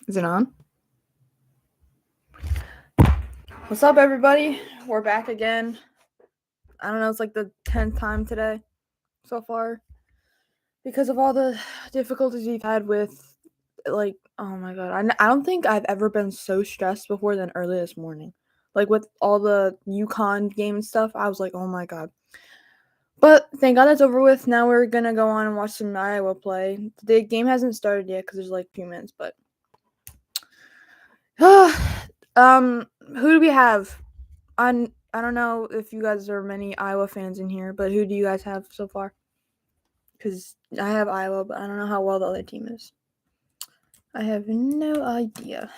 Is it on? What's up, everybody? We're back again. I don't know, it's like the 10th time today so far. Because of all the difficulties we've had with, like, oh my god. I don't think I've ever been so stressed before than early this morning. Like, with all the UConn game and stuff, I was like, oh my god. But thank god that's over with. Now we're gonna go on and watch some Iowa play. The game hasn't started yet because there's like 2 minutes, but. Who do we have? I don't know if you guys are many Iowa fans in here, but who do you guys have so far? Because I have Iowa, but I don't know how well the other team is. I have no idea.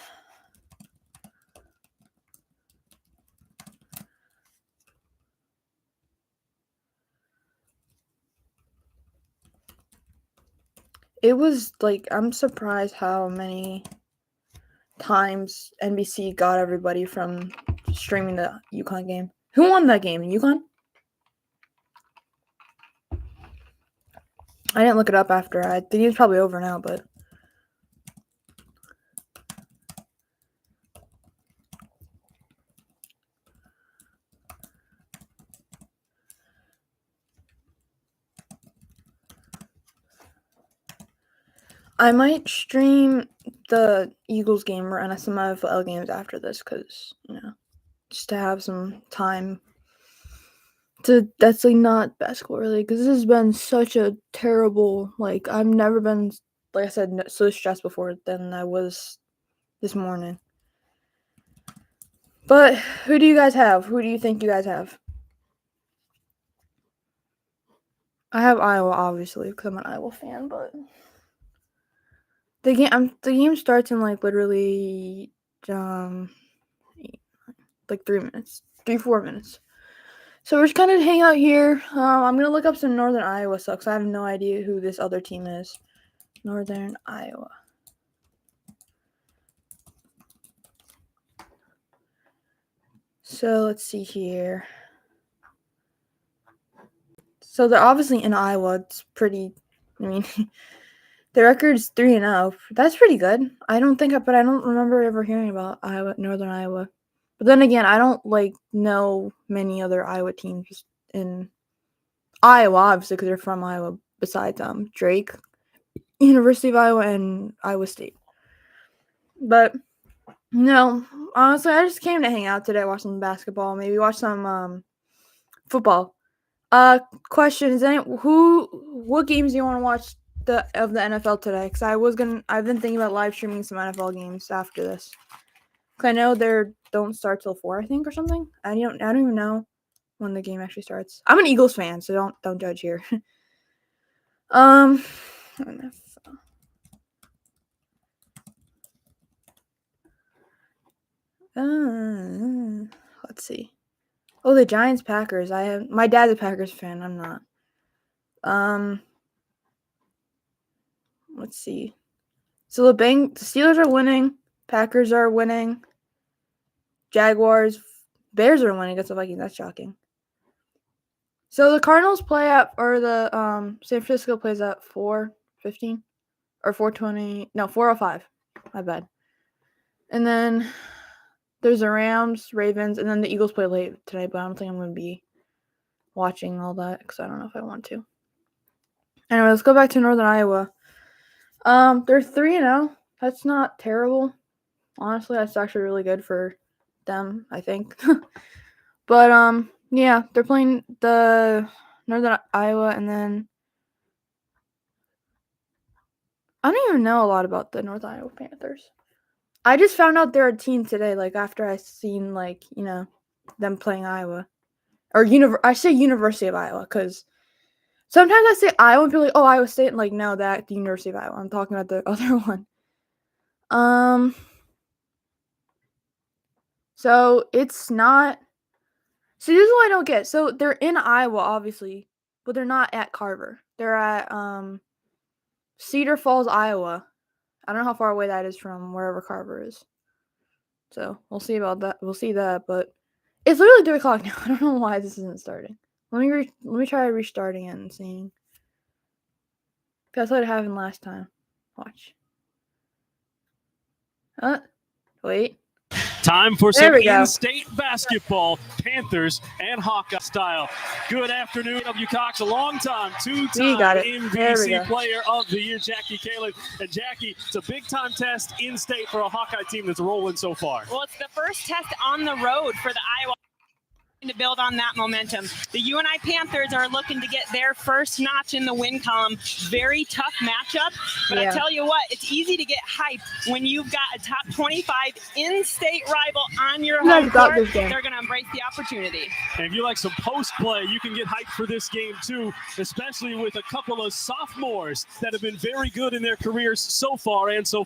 It was like, I'm surprised how many times NBC got everybody from streaming the UConn game. Who won that game? UConn? I didn't look it up after. I think it's probably over now, but. I might stream the Eagles game or some NFL games after this because, just to have some time that's like not basketball really, because this has been such a terrible, like, I've never been, like I said, so stressed before than I was this morning. But who do you guys have? Who do you think you guys have? I have Iowa, obviously, because I'm an Iowa fan, but the game starts in like literally like 4 minutes. So we're just kind of hang out here. I'm gonna look up some Northern Iowa stuff because I have no idea who this other team is. Northern Iowa. So let's see here. So they're obviously in Iowa. It's pretty. I mean, the record's 3-0. That's pretty good. I don't remember ever hearing about Northern Iowa. But then again, I don't know many other Iowa teams in Iowa, obviously, because they're from Iowa. Besides Drake, University of Iowa, and Iowa State. But no, honestly, I just came to hang out today, watch some basketball, maybe watch some football. Question is, what games do you want to watch of the NFL today? Because I've been thinking about live streaming some NFL games after this. Cause I know they don't start till 4, I think, or something. I don't even know when the game actually starts. I'm an Eagles fan, so don't judge here. Let's see. Oh, the Giants Packers. My dad's a Packers fan. I'm not. Let's see. So the Steelers are winning. Packers are winning. Jaguars, Bears are winning against the Vikings. That's shocking. So the Cardinals the San Francisco plays at 4:15 or 4:20. No, 4:05. My bad. And then there's the Rams, Ravens, and then the Eagles play late today. But I don't think I'm going to be watching all that because I don't know if I want to. Anyway, let's go back to Northern Iowa. They're 3-0. That's not terrible. Honestly, that's actually really good for them, I think. But yeah, they're playing the Northern Iowa, and then I don't even know a lot about the Northern Iowa Panthers. I just found out they're a team today, after I seen them playing Iowa, or I say University of Iowa because sometimes I say Iowa and people are like, oh, Iowa State, and no, that the University of Iowa. I'm talking about the other one. So it's not. So this is what I don't get. So they're in Iowa, obviously, but they're not at Carver. They're at Cedar Falls, Iowa. I don't know how far away that is from wherever Carver is. So we'll see about that. We'll see that, but it's literally 3 o'clock now. I don't know why this isn't starting. Let me try restarting it and seeing. That's what happened last time. Watch. Wait. Time for some in-state basketball, Panthers and Hawkeye style. Good afternoon, W. Cox, a long-time, two-time MVC Player of the Year, Jackie Kalin. And Jackie, it's a big-time test in-state for a Hawkeye team that's rolling so far. Well, it's the first test on the road for the Iowa to build on that momentum. The UNI Panthers are looking to get their first notch in the win column. Very tough matchup, but I tell you what, it's easy to get hyped when you've got a top 25 in-state rival on your home court. They're going to embrace the opportunity. And if you like some post play, you can get hyped for this game too, especially with a couple of sophomores that have been very good in their careers so far this year.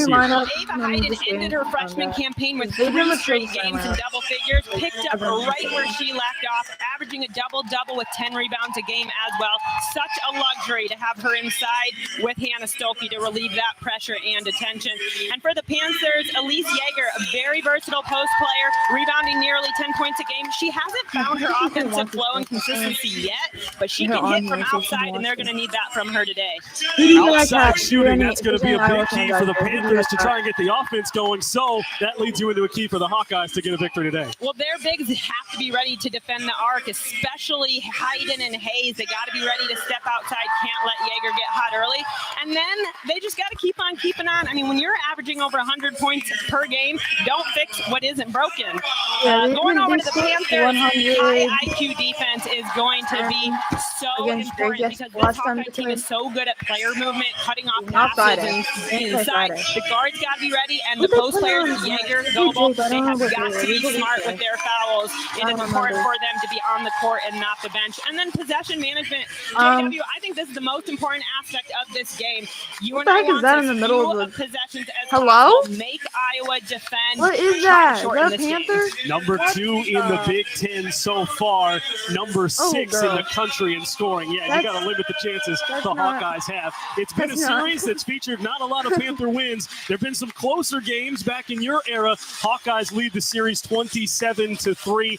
Well, Ava Hayden ended her freshman campaign with 3 straight games in double figures, picked up right where she left off, averaging a double-double with 10 rebounds a game as well. Such a luxury to have her inside with Hannah Stolke to relieve that pressure and attention. And for the Panthers, Elise Yeager, a very versatile post player, rebounding nearly 10 points a game. She hasn't found her offensive flow and consistency yet, but she can hit from outside, and they're going to need that from her today. Outside shooting, that's going to be a big key for the Panthers to try and get the offense going, so that leads you into a key for the Hawkeyes to get a victory today. Well, their bigs have to be ready to defend the arc, especially Hayden and Hayes. They got to be ready to step outside, can't let Yeager get hot early. And then they just got to keep on keeping on. I mean, when you're averaging over 100 points per game, don't fix what isn't broken. Going over to the Panthers, high IQ defense is going to be so important because this Hawkeye team is so good at player movement, cutting off passes and inside. The guards got to be ready, and the post players, Yeager, Goebel, they have got to be smart with their fouls. It is important for them to be on the court and not the bench. And then possession management. JW, I think this is the most important aspect of this game. You and I want as few possessions as possible. Make Iowa defend. What is that? Is that a Panther? Number 2 in the Big Ten so far. Number 6 in the country in scoring. Yeah, you got to limit the chances the Hawkeyes have. It's been a series that's featured not a lot of Panther wins. There have been some closer games back in your era. Hawkeyes lead the series 27-3.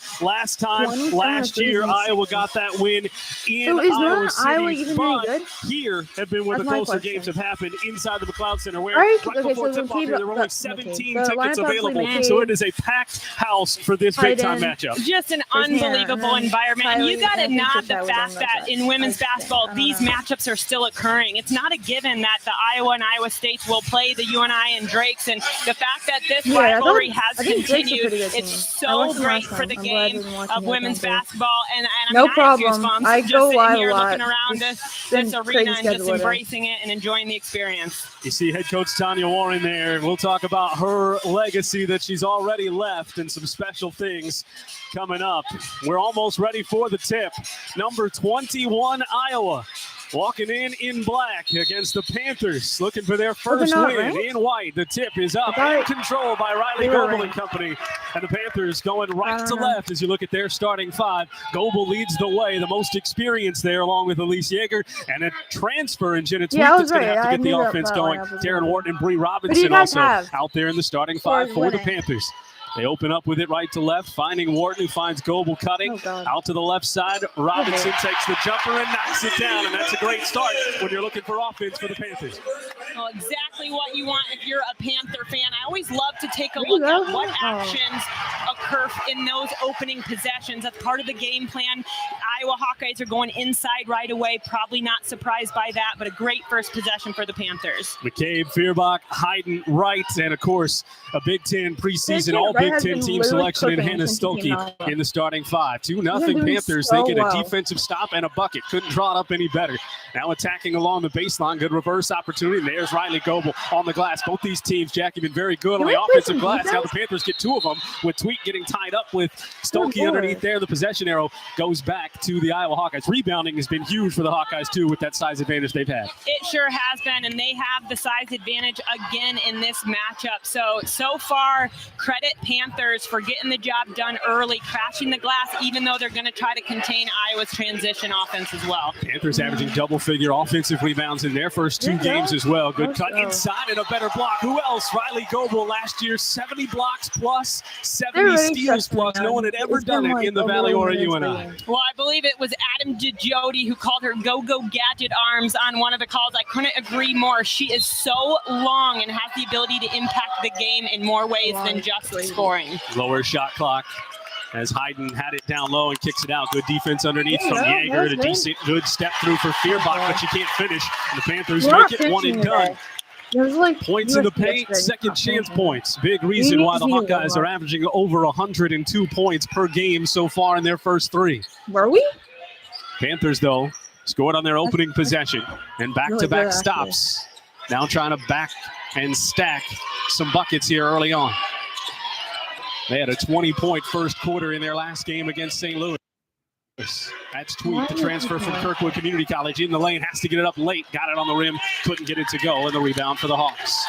Last year, Iowa got that win in Iowa City, but here have been where the closer games have happened inside the McLeod Center, where right before tip-off there were only 17 tickets available, so it is a packed house for this big-time matchup. Just an unbelievable environment, and you got to nod the fact that in women's basketball, these matchups are still occurring. It's not a given that the Iowa and Iowa States will play the UNI and Drakes, and the fact that this rivalry has continued, it's so great for the game of women's basketball, and I'm no problem. I go live a lot. Looking around this arena and just embracing it and enjoying the experience. You see head coach Tanya Warren there, and we'll talk about her legacy that she's already left and some special things coming up. We're almost ready for the tip. Number 21, Iowa. Walking in black against the Panthers, looking for their first win in white. The tip is up and controlled by Riley Goebel and company. And the Panthers going right to left as you look at their starting 5. Goebel leads the way, the most experienced there, along with Elise Yeager, and a transfer in Jenna Tweet that's going to have to get the offense going. Darren Wharton and Bree Robinson also out there in the starting 5 for the Panthers. They open up with it right to left, finding Wharton, who finds Goebel cutting. Out to the left side, Robinson takes the jumper and knocks it down, and that's a great start when you're looking for offense for the Panthers. Well, exactly what you want if you're a Panther fan. I always love to take a look at what actions occur in those opening possessions. That's part of the game plan. Iowa Hawkeyes are going inside right away. Probably not surprised by that, but a great first possession for the Panthers. McCabe, Feuerbach, Hayden, Wright, and of course, a Big Ten preseason all Big Ten team selection in Hannah Stolke in the starting 5. 2-0 Panthers. They get a defensive stop and a bucket. Couldn't draw it up any better. Now attacking along the baseline. Good reverse opportunity. And there's Riley Goebel on the glass. Both these teams, Jackie, been very good on the offensive glass. Now the Panthers get 2 of them, with Tweet getting tied up with Stolke underneath there. The possession arrow goes back to the Iowa Hawkeyes. Rebounding has been huge for the Hawkeyes, too, with that size advantage they've had. It sure has been, and they have the size advantage again in this matchup. So far, credit Panthers for getting the job done early, crashing the glass, even though they're going to try to contain Iowa's transition offense as well. Panthers averaging double-figure offensive rebounds in their first 2 games as well. Good cut inside and a better block. Who else? Riley Goebel last year, 70 blocks plus, 70 steals plus. No one had ever done it in the Valley or at UNI. Well, I believe it was Adam DeJody, who called her Go-Go Gadget Arms on one of the calls. I couldn't agree more. She is so long and has the ability to impact the game in more ways than just scoring. Lower shot clock as Hayden had it down low and kicks it out. Good defense underneath from Jaeger. A decent, good step through for Fierbach, but she can't finish. And the Panthers make it one and done. Points in the paint, second chance points. Big reason why the Hawkeyes are averaging over 102 points per game so far in their first 3. Were we? Panthers, though, scored on their opening possession and back-to-back stops. Now trying to back and stack some buckets here early on. They had a 20-point first quarter in their last game against St. Louis. That's Tweet, the transfer from Kirkwood Community College. In the lane, has to get it up late. Got it on the rim, couldn't get it to go. And the rebound for the Hawks.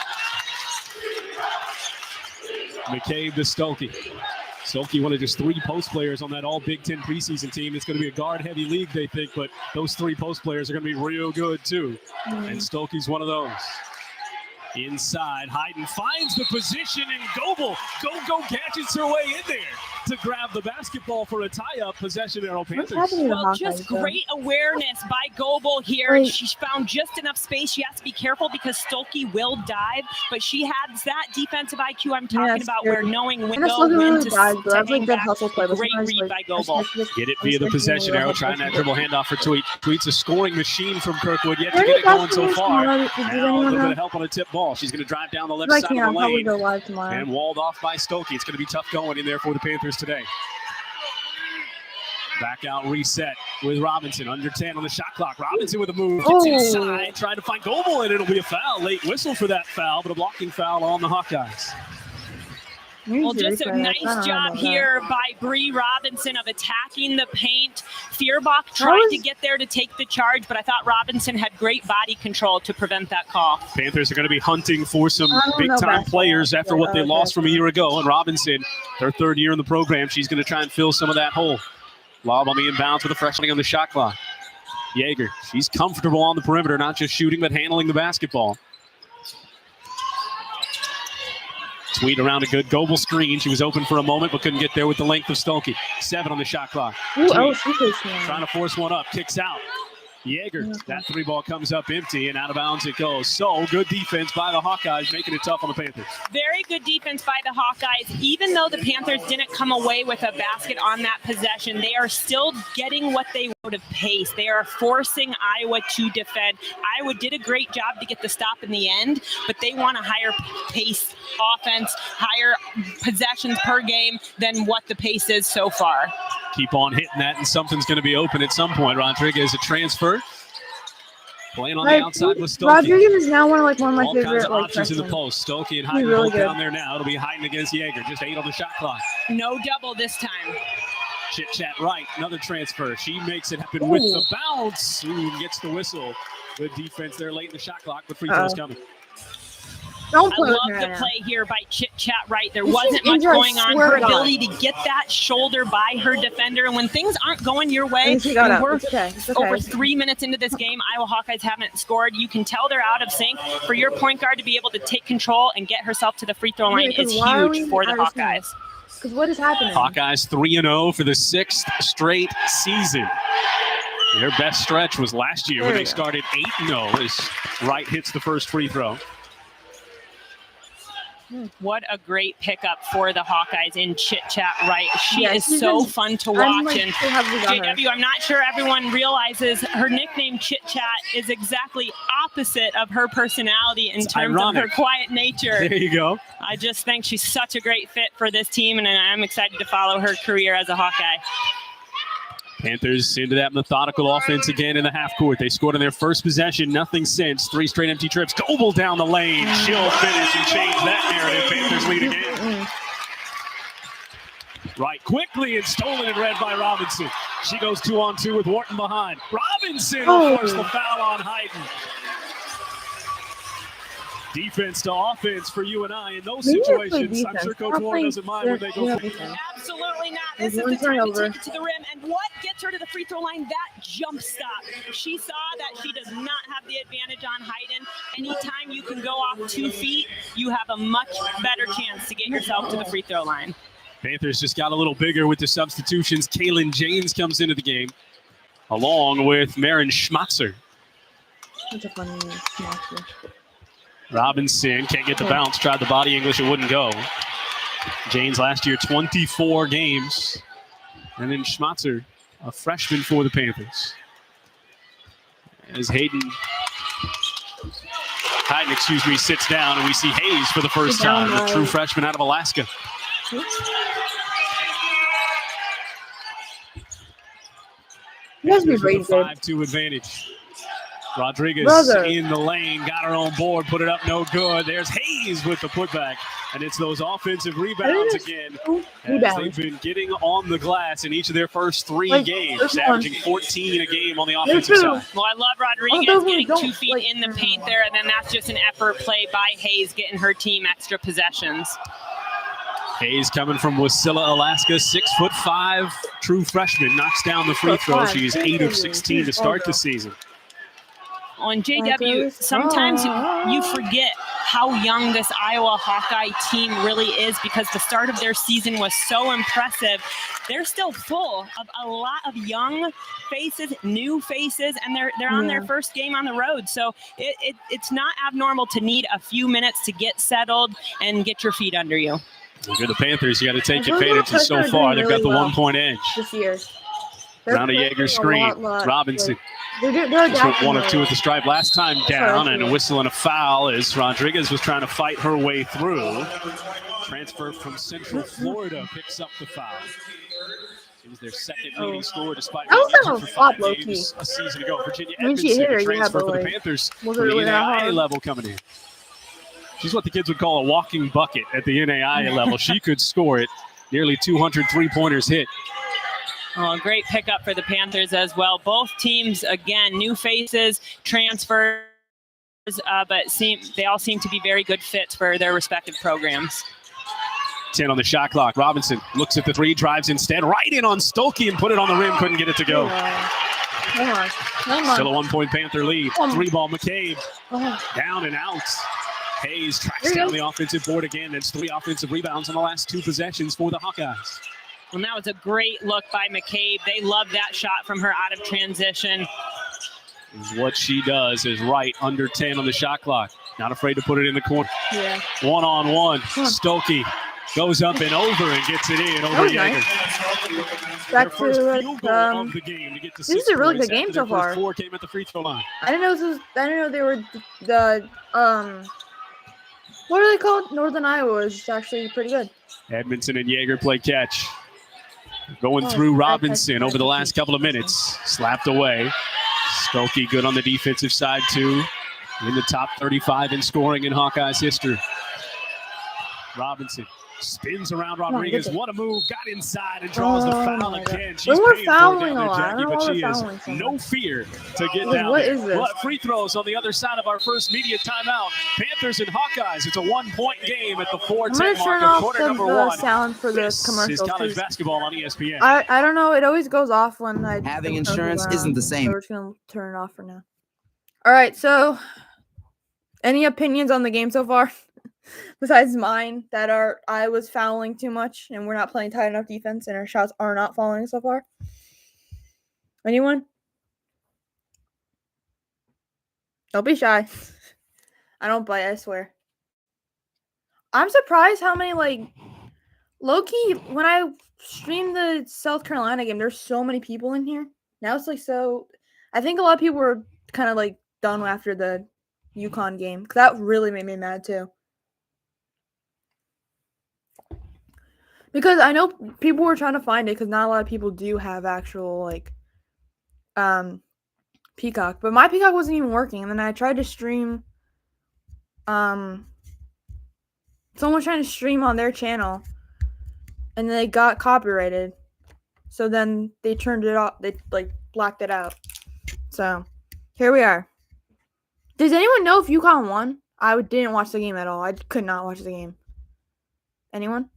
McCabe to Stokey. Stokey, one of just 3 post players on that all Big Ten preseason team. It's going to be a guard-heavy league, they think, but those 3 post players are going to be real good, too. And Stokey's one of those. Inside, Hayden finds the position, and Go gadgets her way in there to grab the basketball for a tie-up possession. Arrow Panthers. Well, just great awareness by Goebel here. She found just enough space. She has to be careful because Stokey will dive, but she has that defensive IQ I'm talking about, where knowing when to hang back. Great read by Goebel. Get it via the possession arrow, trying that dribble handoff for Tweet. Tweet's a scoring machine from Kirkwood, yet to get it going so far. Now a little bit of help on a tip ball. She's going to drive down the left side of the lane and walled off by Stokey. It's going to be tough going in there for the Panthers today. Back out reset with Robinson. Under 10 on the shot clock. Robinson with a move. Gets inside. Trying to find Goebel, and it'll be a foul. Late whistle for that foul, but a blocking foul on the Hawkeyes. Well, just a nice job here by Bree Robinson of attacking the paint. Fierbach tried to get there to take the charge, but I thought Robinson had great body control to prevent that call. Panthers are going to be hunting for some big-time players after what they lost from a year ago. And Robinson, her 3rd year in the program, she's going to try and fill some of that hole. Lob on the inbounds with a freshman on the shot clock. Jaeger, she's comfortable on the perimeter, not just shooting, but handling the basketball. Tweet around a good Goebel screen. She was open for a moment, but couldn't get there with the length of Stokey. 7 on the shot clock. Trying to force one up. Kicks out. Jaeger, that 3 ball comes up empty, and out of bounds it goes. So good defense by the Hawkeyes, making it tough on the Panthers. Very good defense by the Hawkeyes. Even though the Panthers didn't come away with a basket on that possession, they are still getting what they want of pace. They are forcing Iowa to defend. Iowa did a great job to get the stop in the end, but they want a higher pace offense, higher possessions per game than what the pace is so far. Keep on hitting that, and something's going to be open at some point. Rodriguez, a transfer. Playing on the outside with Stokey. Rodriguez is now one of my all favorite kinds of options in the post. Stokey and Hayden both down there now. It'll be Hayden against Jaeger. Just 8 on the shot clock. No double this time. Chit-chat right. Another transfer. She makes it happen with the bounce. Gets the whistle. Good defense there late in the shot clock, but free throws coming. I love the play here by Chit Chat Right. There wasn't much going on. Her ability to get that shoulder by her defender. And when things aren't going your way, we're over 3 minutes into this game, Iowa Hawkeyes haven't scored. You can tell they're out of sync. For your point guard to be able to take control and get herself to the free throw line is huge for the Hawkeyes. Because what is happening? Hawkeyes 3-0 for the 6th straight season. Their best stretch was last year when they started 8-0 as Wright hits the first free throw. What a great pickup for the Hawkeyes in Chit Chat Right. She is so fun to watch. And JW, I'm not sure everyone realizes her nickname Chit Chat is exactly opposite of her personality in terms of her quiet nature. There you go. I just think she's such a great fit for this team, and I'm excited to follow her career as a Hawkeye. Panthers into that methodical offense again in the half court. They scored on their first possession, nothing since. 3 straight empty trips. Goebel down the lane. She'll finish and change that narrative. Panthers lead again. Right quickly and stolen and read by Robinson. She goes 2-on-2 with Wharton behind. Robinson will force the foul on Hayden. Defense to offense for you and I in those situations. I'm sure Coach Warren doesn't mind when they go. Absolutely not. This is the time to take it to the rim. And what gets her to the free throw line? That jump stop. She saw that she does not have the advantage on Hayden. Anytime you can go off 2 feet, you have a much better chance to get yourself to the free throw line. Panthers just got a little bigger with the substitutions. Kaylin James comes into the game. along with Marin Schmatzer. That's a funny name, Schmatzer. Robinson can't get the bounce. Tried the body English. It wouldn't go. James last year, 24 games. And then Schmatzer, a freshman for the Panthers. As Hayden, sits down, and we see Hayes for the first time, the true freshman out of Alaska. You guys be very good. 5-2 advantage. Rodriguez in the lane, got her on board, put it up, no good. There's Hayes with the putback, and it's those offensive rebounds again. As they've been getting on the glass in each of their first 3 games, averaging 14 a game on the offensive side. Well, I love Rodriguez getting 2 feet in the paint there, and then that's just an effort play by Hayes getting her team extra possessions. Hayes coming from Wasilla, Alaska, 6'5", true freshman, knocks down the free throw. She's 8 of 16 to start the season. On JW, sometimes you forget how young this Iowa Hawkeye team really is because the start of their season was so impressive. They're still full of a lot of young faces, new faces, and they're on their first game on the road. So it's not abnormal to need a few minutes to get settled and get your feet under you. If you're the Panthers, you got to take advantage. And so far, they've got the 1-point edge. This year. Round a Jaeger screen. Robinson. Went 1 of 2 at the stripe last time down, and a whistle and a foul as Rodriguez was trying to fight her way through. Transfer from Central Florida picks up the foul. It was their second leading score despite for 5 games a season ago. Virginia Edmondson, a transfer for the Panthers from the NAIA level coming in. She's what the kids would call a walking bucket at the NAIA level. She could score it. Nearly 200 three-pointers hit. Oh, great pickup for the Panthers as well. Both teams, again, new faces, transfers, but they all seem to be very good fits for their respective programs. 10 on the shot clock. Robinson looks at the 3, drives instead, right in on Stolke and put it on the rim. Couldn't get it to go. Come on. Still a 1-point Panther lead. 3-ball McCabe. Down and out. Hayes tracks down the offensive board again. That's 3 offensive rebounds on the last 2 possessions for the Hawkeyes. And that was a great look by McCabe. They love that shot from her out of transition. What she does is right under 10 on the shot clock. Not afraid to put it in the corner. Yeah. 1-on-1. Stolke goes up and over and gets it in over Jaeger. Back to of the game to get to 6 this is a really points good game so after their far. first 4 came at the free throw line. I didn't know they were the what are they called? Northern Iowa is actually pretty good. Edmondson and Jaeger play catch. Going through Robinson over the last couple of minutes. Slapped away. Stolke good on the defensive side too. In the top 35 in scoring in Hawkeyes history. Robinson spins around Rodriguez. What a move. Got inside and draws the foul again. She's paying fouling for it a lot. Jackie, but she has no fear to get down what there. is this? Well, free throws on the other side of our first media timeout. Panthers and Hawkeyes. It's a 1-point game at the 4:10 mark of quarter number 1. Sound for the This commercials. is college basketball on ESPN. I don't know. It always goes off when I Having insurance isn't the same. So we're just gonna turn it off for now. All right. So, any opinions on the game so far? Besides mine, that I was fouling too much and we're not playing tight enough defense and our shots are not falling so far. Anyone? Don't be shy. I don't bite, I swear. I'm surprised how many, low-key, when I streamed the South Carolina game, there's so many people in here. Now it's I think a lot of people were kind of done after the UConn game. Because that really made me mad too. Because I know people were trying to find it because not a lot of people do have actual, Peacock. But my Peacock wasn't even working. And then I tried to stream, someone was trying to stream on their channel. And they got copyrighted. So then they turned it off. They, blacked it out. So, here we are. Does anyone know if UConn won? I didn't watch the game at all. I could not watch the game. Anyone?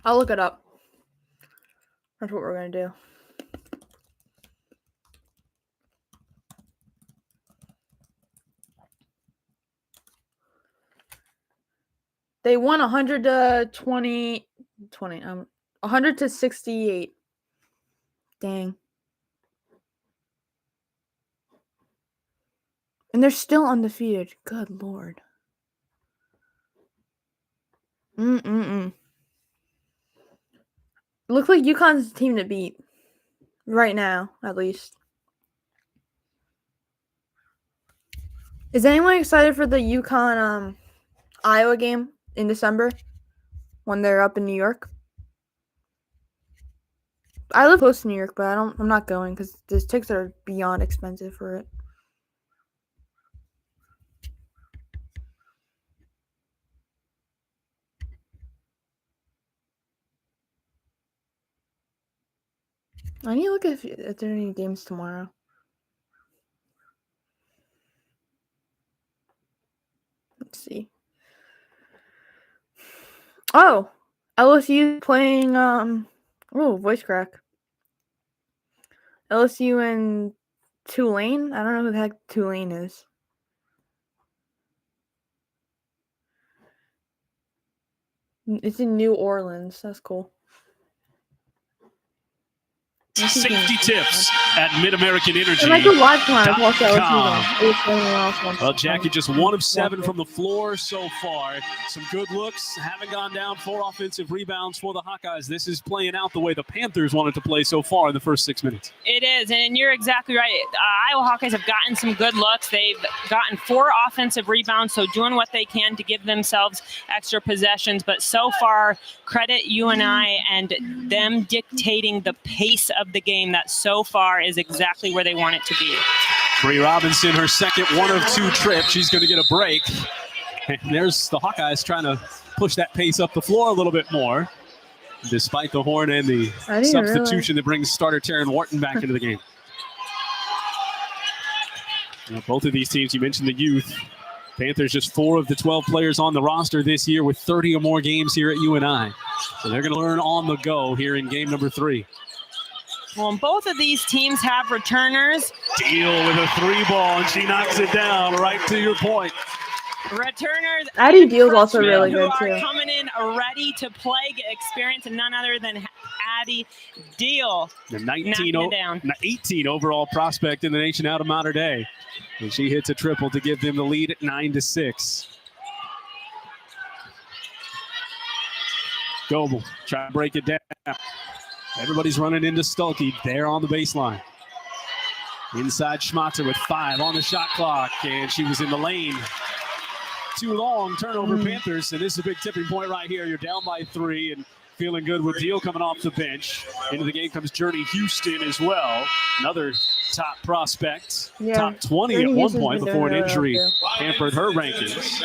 I'll look it up. That's what we're going to do. They won 100 to 68. Dang. And they're still undefeated. Good Lord. Looks like UConn's the team to beat. Right now, at least. Is anyone excited for the UConn Iowa game in December when they're up in New York? I live close to New York, but I'm not going because the tickets are beyond expensive for it. I need to look if there are any games tomorrow. Let's see. Oh, LSU playing voice crack. LSU and Tulane. I don't know who the heck Tulane is. It's in New Orleans. That's cool. Safety tips at Mid-American Energy. And I could watch one. Well, Jackie, just 1 of 7 from the floor so far. Some good looks. Haven't gone down. 4 offensive rebounds for the Hawkeyes. This is playing out the way the Panthers wanted to play so far in the first 6 minutes. It is, and you're exactly right. Iowa Hawkeyes have gotten some good looks. They've gotten 4 offensive rebounds, so doing what they can to give themselves extra possessions. But so far, credit UNI and them dictating the pace of the game that so far is exactly where they want it to be. Bree Robinson, her second 1 of 2 trip. She's going to get a break. And there's the Hawkeyes trying to push that pace up the floor a little bit more, despite the horn and the substitution that brings starter Taryn Wharton back into the game. Now, both of these teams, you mentioned the youth. Panthers just 4 of the 12 players on the roster this year with 30 or more games here at UNI. So they're going to learn on the go here in game number 3. Well, both of these teams have returners. Deal with a 3 ball, and she knocks it down right to your point. Returners. Addie Deal's also really good, too. Who are coming in ready to play, get experience, and none other than Addie Deal. The 18 overall prospect in the nation out of Mater Dei. And she hits a triple to give them the lead at 9-6. Goebel, try to break it down. Everybody's running into Stuelke there on the baseline. Inside Schmatzer with 5 on the shot clock, and she was in the lane. Too long, turnover Panthers, and this is a big tipping point right here. You're down by 3 and feeling good with Deal coming off the bench. Into the game comes Journey Houston as well. Another top prospect, top 20 at one point before an injury hampered her rankings.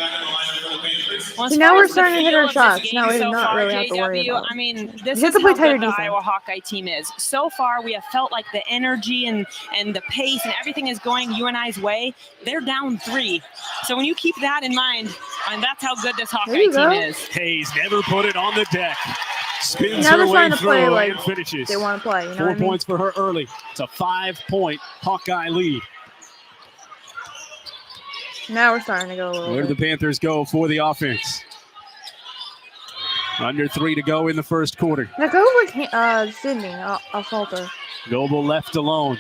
Well, so now we're starting to hit our shots. Now we do not really have to worry about it. I mean, this is how good the Iowa Hawkeye team is. So far, we have felt like the energy and the pace and everything is going UNI's way. They're down 3. So when you keep that in mind, and that's how good this Hawkeye team is. Hayes never put it on the deck. Spins now her way to through play like and finishes. They want to play. You know 4 points for her early. It's a 5-point Hawkeye lead. Now we're starting to go a little Where do the Panthers go for the offense? Under 3 to go in the first quarter. Now go with Sydney. I'll falter. Goebel left alone.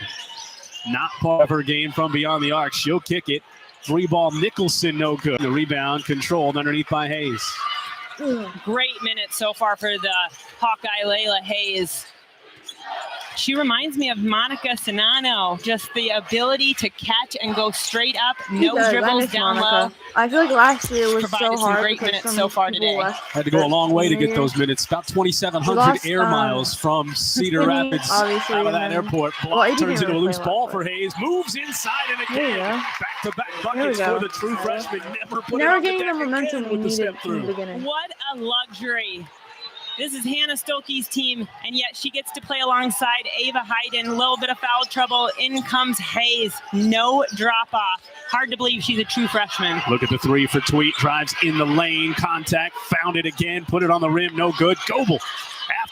Not part of her game from beyond the arc. She'll kick it. 3-ball Nicholson, no good. The rebound controlled underneath by Hayes. Great minutes so far for the Hawkeye Layla Hayes. She reminds me of Monica Sinano, just the ability to catch and go straight up, no dribbles down low. I feel like last year was provided so hard. Some great minutes so far today. Had to go a long way to get those minutes. About 2,700 air miles from Cedar Rapids out of that airport. Block turns into a loose ball for Hayes. Moves inside and again. Back-to-back buckets for the true freshman. Never put it on the deck. Getting the momentum we needed in the beginning. What a luxury. This is Hannah Stuelke's team, and yet she gets to play alongside Ava Hayden. A little bit of foul trouble. In comes Hayes. No drop-off. Hard to believe she's a true freshman. Look at the 3 for Tweet. Drives in the lane. Contact. Found it again. Put it on the rim. No good. Goebel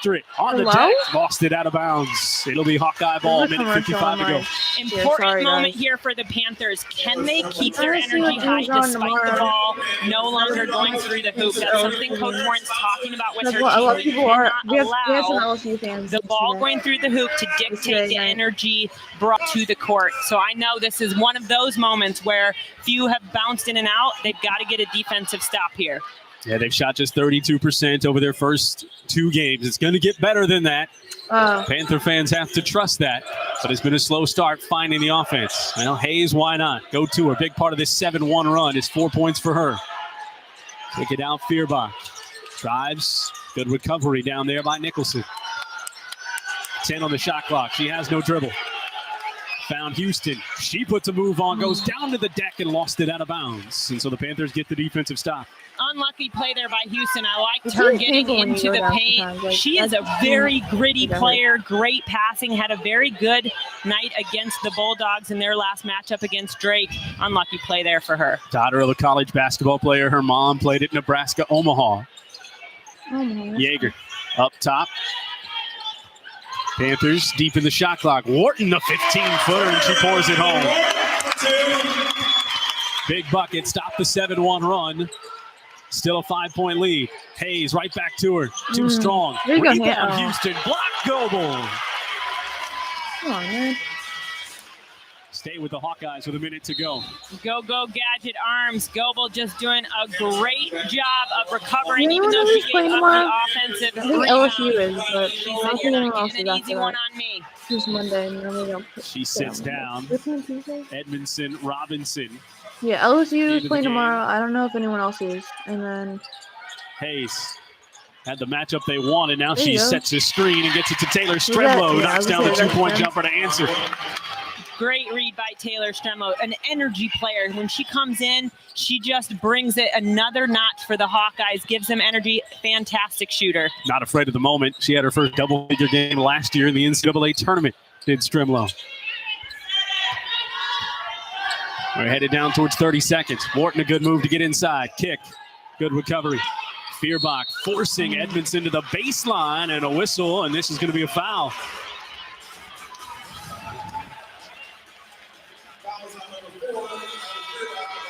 after it on the Hello? deck. Lost it out of bounds. It'll be Hawkeye ball. There's a Minute 55 to go. Important sorry, moment guys. here for the Panthers. Can they keep I their wanna see energy what high goes on despite the tomorrow. ball no longer going through the hoop? That's something Coach Warren's talking about with That's her what a lot of team. people They are. cannot We have some allow LSU fans. the ball today. going through the hoop to dictate Yesterday the night. energy brought to the court. So I know this is one of those moments where few have bounced in and out. They've got to get a defensive stop here. Yeah, they've shot just 32% over their first 2 games. It's going to get better than that. Panther fans have to trust that. But it's been a slow start finding the offense. Well, Hayes, why not? Go to her. Big part of this 7-1 run is 4 points for her. Kick it out, Feuerbach. Drives. Good recovery down there by Nicholson. 10 on the shot clock. She has no dribble. Found Houston. She puts a move on, goes down to the deck and lost it out of bounds. And so the Panthers get the defensive stop. Unlucky play there by Houston. I liked It's her really getting painful when you into go the down paint. sometimes, like, She is a that's- very gritty you got it. player, great passing, had a very good night against the Bulldogs in their last matchup against Drake. Unlucky play there for her. Daughter of a college basketball player. Her mom played at Nebraska Omaha. Oh, man. Yeager up top. Panthers deep in the shot clock. Wharton, the 15-footer, and she pours it home. Big bucket, stop the 7-1 run. Still a 5-point lead. Hayes right back to her. Too strong. There you go, Rebound, oh. Houston. Block, Goebel. Come on, man. Stay with the Hawkeyes with a minute to go. Go Gadget Arms. Goebel just doing a great job of recovering, You even know though who's she playing gave up tomorrow? the offensive I think rebound. LSU is, but She I said, don't think "You're anyone not else getting is an after easy one that. on me." Tuesday, Monday, and normally don't put She sits down. Isn't it Tuesday? Edmondson, Robinson, Yeah, LSU Game is of the playing game. tomorrow. I don't know if anyone else is. And then Hayes. Had the matchup they wanted. Now There she you go. sets the screen and gets it to Taylor that? Stremlow. Yeah, I Knocks was down the gonna say, 2-point that's jumper to answer. Great read by Taylor Stremlow, an energy player. When she comes in, she just brings it another notch for the Hawkeyes, gives them energy. Fantastic shooter. Not afraid of the moment. She had her first double-figure game last year in the NCAA tournament, did Stremlow. We're headed down towards 30 seconds. Wharton, a good move to get inside. Kick. Good recovery. Feuerbach forcing Edmondson to the baseline and a whistle, and this is going to be a foul.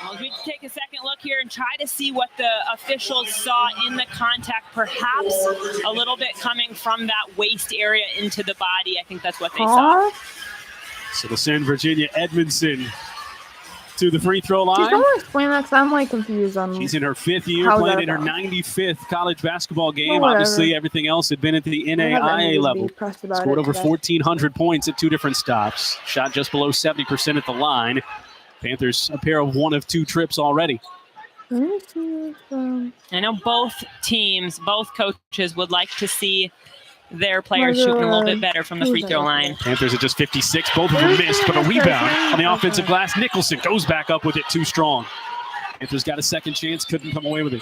Well, we take a second look here and try to see what the officials saw in the contact, perhaps a little bit coming from that waist area into the body. I think that's what they saw. So they'll send Virginia Edmondson to the free throw Can line. someone explain that? Because I'm like confused on. She's in her 5th year, How is playing that in her about? 95th college basketball game. Well, whatever. Obviously, everything else had been at the I don't have any NAIA to be level. pressed about Scored it over today. 1,400 points at 2 different stops. Shot just below 70% at the line. Panthers a pair of 1 of 2 trips already. Let me see if, I know both teams, both coaches would like to see their players shooting a little bit better from the free throw line. Panthers at just 56. Both of them missed, but a rebound on the offensive glass. Nicholson goes back up with it too strong. Panthers got a second chance, couldn't come away with it.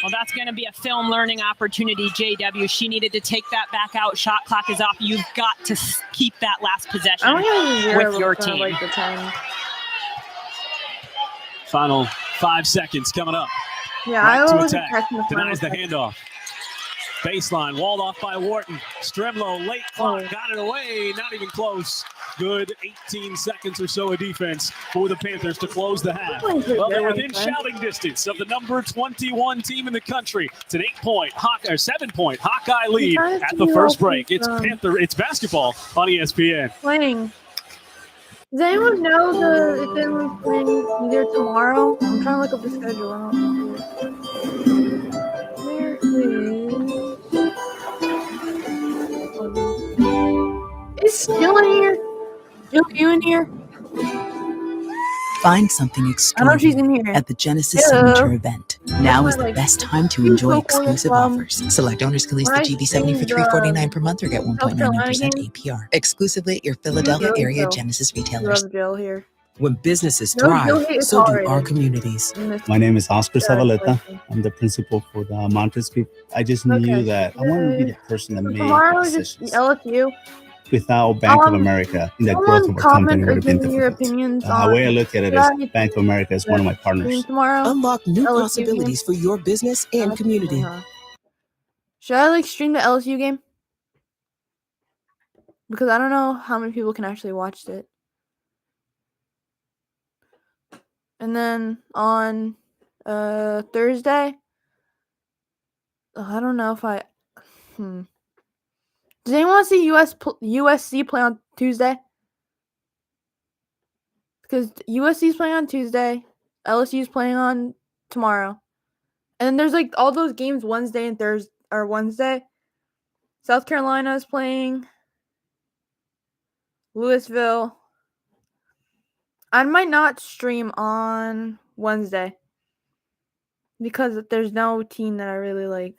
Well, that's going to be a film learning opportunity, JW. She needed to take that back out. Shot clock is off. You've got to keep that last possession I don't have a zero with your with, team. like the 10. Final 5 seconds coming up. Yeah, Right I to was attack. catching the Denies the final handoff. Baseline, walled off by Wharton. Stremlow, late clock, Oh. got it away. Not even close. Good 18 seconds or so of defense for the Panthers to close the half. Playing pretty Well, they're good, within okay. shouting distance of the number 21 team in the country. It's an 7-point Hawkeye lead trying to at see the who first else break. is, It's basketball on ESPN. playing. Does anyone know if anyone's playing either tomorrow? I'm trying to look up the schedule. I don't know. Where is still in here? Still you in here? Find something I know she's in extraordinary here. at the Genesis Hello. Signature event. Now is the Like, best time to who's enjoy so cool, exclusive um, offers. Select owners can lease the when I GV70 for sing $349 per month or get South 1.99% Carolina APR. Exclusively at your Philadelphia Joe, area Joe. Genesis We retailers. love Jill here. When businesses No, thrive, Jill is so do tolerated. our communities. In this My name is Oscar Zavaleta. situation. I'm the principal for the Montes Group. I just Okay. knew that I wanted to be the person that made Tomorrow the is just decisions. LSU. Without Bank of Um, America, the growth Someone of our company comment or would have been give me your difficult. opinions The on way I look at it should is Bank of America is one of my partners. stream tomorrow. Unlock new LSU possibilities for your business and community. Should I stream the LSU game? Because I don't know how many people can actually watch it. And then on Thursday, I don't know if I. Does anyone want to see USC play on Tuesday? Because USC is playing on Tuesday, LSU is playing on tomorrow, and then there's all those games Wednesday and Thursday or Wednesday. South Carolina is playing Louisville. I might not stream on Wednesday because there's no team that I really like.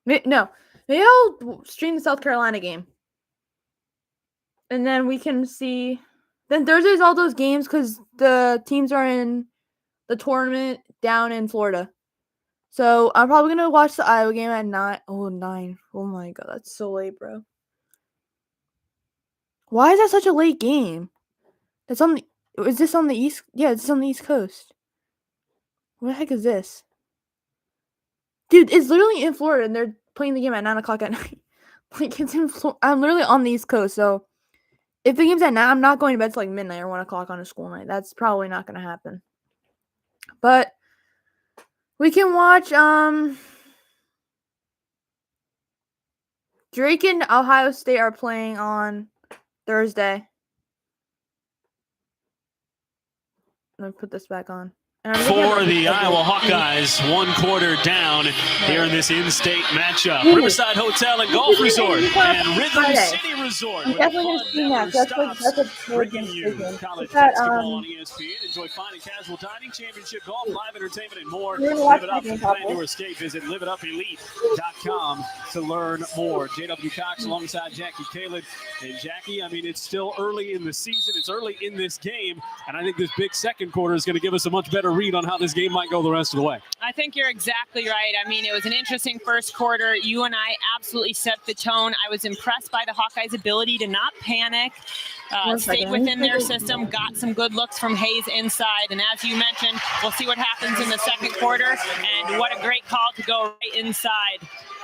Maybe I'll stream the South Carolina game. And then we can see. Then Thursday's all those games because the teams are in the tournament down in Florida. So I'm probably going to watch the Iowa game at 9. Oh, 9. Oh my God, that's so late, bro. Why is that such a late game? Is this on the East? Yeah, it's on the East Coast. What the heck is this? Dude, it's literally in Florida, and they're playing the game at 9 o'clock at night. It's in Florida. I'm literally on the East Coast, so if the game's at 9, I'm not going to bed till midnight or 1 o'clock on a school night. That's probably not going to happen. But we can watch Drake and Ohio State are playing on Thursday. Let me put this back on. For the Iowa Hawkeyes, 1 quarter down here in this in-state matchup. Riverside Hotel and Golf Resort and Rhythm City Resort. I'm definitely going to see that. That's a bringing you college basketball on ESPN. Enjoy fine and casual dining, championship golf, live entertainment, and more. Live it up and plan your escape. Visit liveitupelite.com to learn more. J.W. Cox alongside Jackie Caleb. And Jackie, I mean, it's still early in the season. It's early in this game. And I think this big second quarter is going to give us a much better read on how this game might go the rest of the way. I think you're exactly right. I mean, it was an interesting first quarter. You and I absolutely set the tone. I was impressed by the Hawkeyes' ability to not panic, stayed within their system, got some good looks from Hayes inside. And as you mentioned, we'll see what happens in the second quarter. And what a great call to go right inside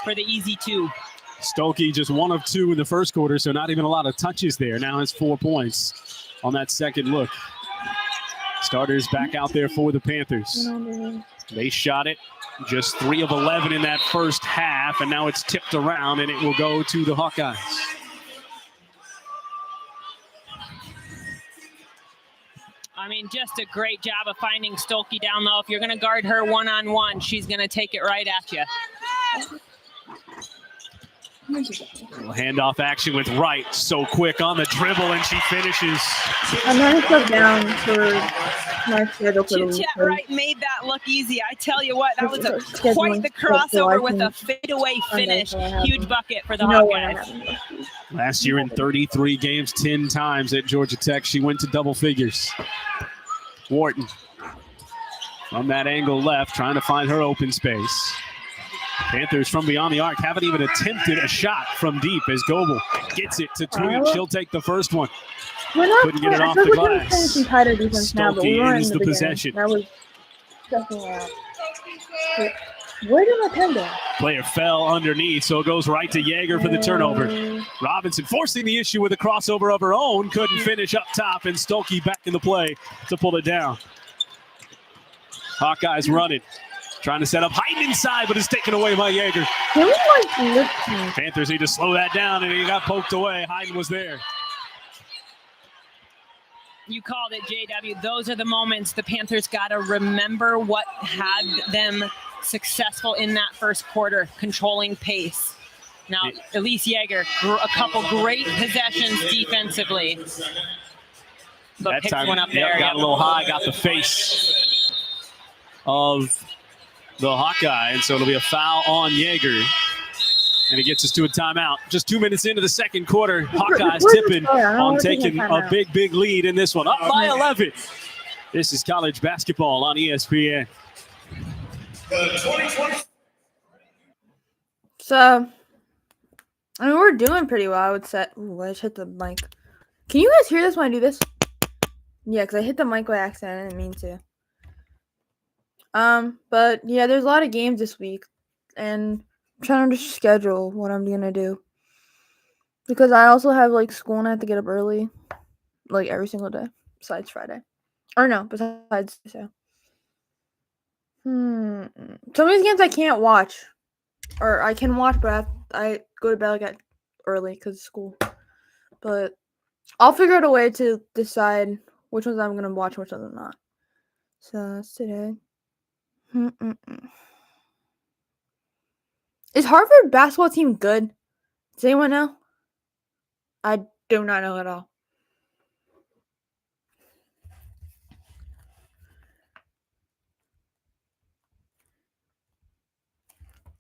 for the easy 2. Stokey just 1 of 2 in the first quarter, so not even a lot of touches there. Now has 4 points on that second look. Starters back out there for the Panthers. They shot it just 3 of 11 in that first half, and now it's tipped around, and it will go to the Hawkeyes. I mean, just a great job of finding Stokey down low. If you're going to guard her one-on-one, she's going to take it right at you. Little handoff action with Wright. So quick on the dribble, and she finishes. I'm going to put down for my schedule for the week. Wright made that look easy. I tell you what, that was quite the crossover with a fadeaway finish. Huge bucket for the Hawkeyes. Last year in 33 games, 10 times at Georgia Tech, she went to double figures. Wharton from that angle left, trying to find her open space. Panthers from beyond the arc haven't even attempted a shot from deep as Goebel gets it to Tweed. She'll take the first one. Couldn't get it off the glass. Stokey ends the possession. That was definitely out. Where did my pen go? Player fell underneath, so it goes right to Yeager for the turnover. Robinson forcing the issue with a crossover of her own. Couldn't finish up top, and Stokey back in the play to pull it down. Hawkeyes running. Trying to set up Hayden inside, but it's taken away by Yeager. Panthers need to slow that down, and he got poked away. Hayden was there. You called it, JW. Those are the moments the Panthers got to remember what had them successful in that first quarter, controlling pace. Now, Elise Yeager, a couple great possessions defensively. But that picks time, one up there. Got a little high, got the face of the Hawkeye, and so it'll be a foul on Yeager. And it gets us to a timeout. Just 2 minutes into the second quarter, Hawkeyes tipping on taking a big lead in this one. Up by 11. This is college basketball on ESPN. So, I mean, we're doing pretty well, I would say. Ooh, I just hit the mic. Can you guys hear this when I do this? Yeah, because I hit the mic by accident. I didn't mean to. But yeah, there's a lot of games this week, and trying to just schedule what I'm gonna do. Because I also have like school and I have to get up early. Like every single day. Besides Friday. Or no, besides so. Some of these games I can't watch. Or I can watch, but I go to bed like at early because of school. But I'll figure out a way to decide which ones I'm gonna watch and which ones I'm not. So that's today. Is Harvard basketball team good? Does anyone know? I do not know at all.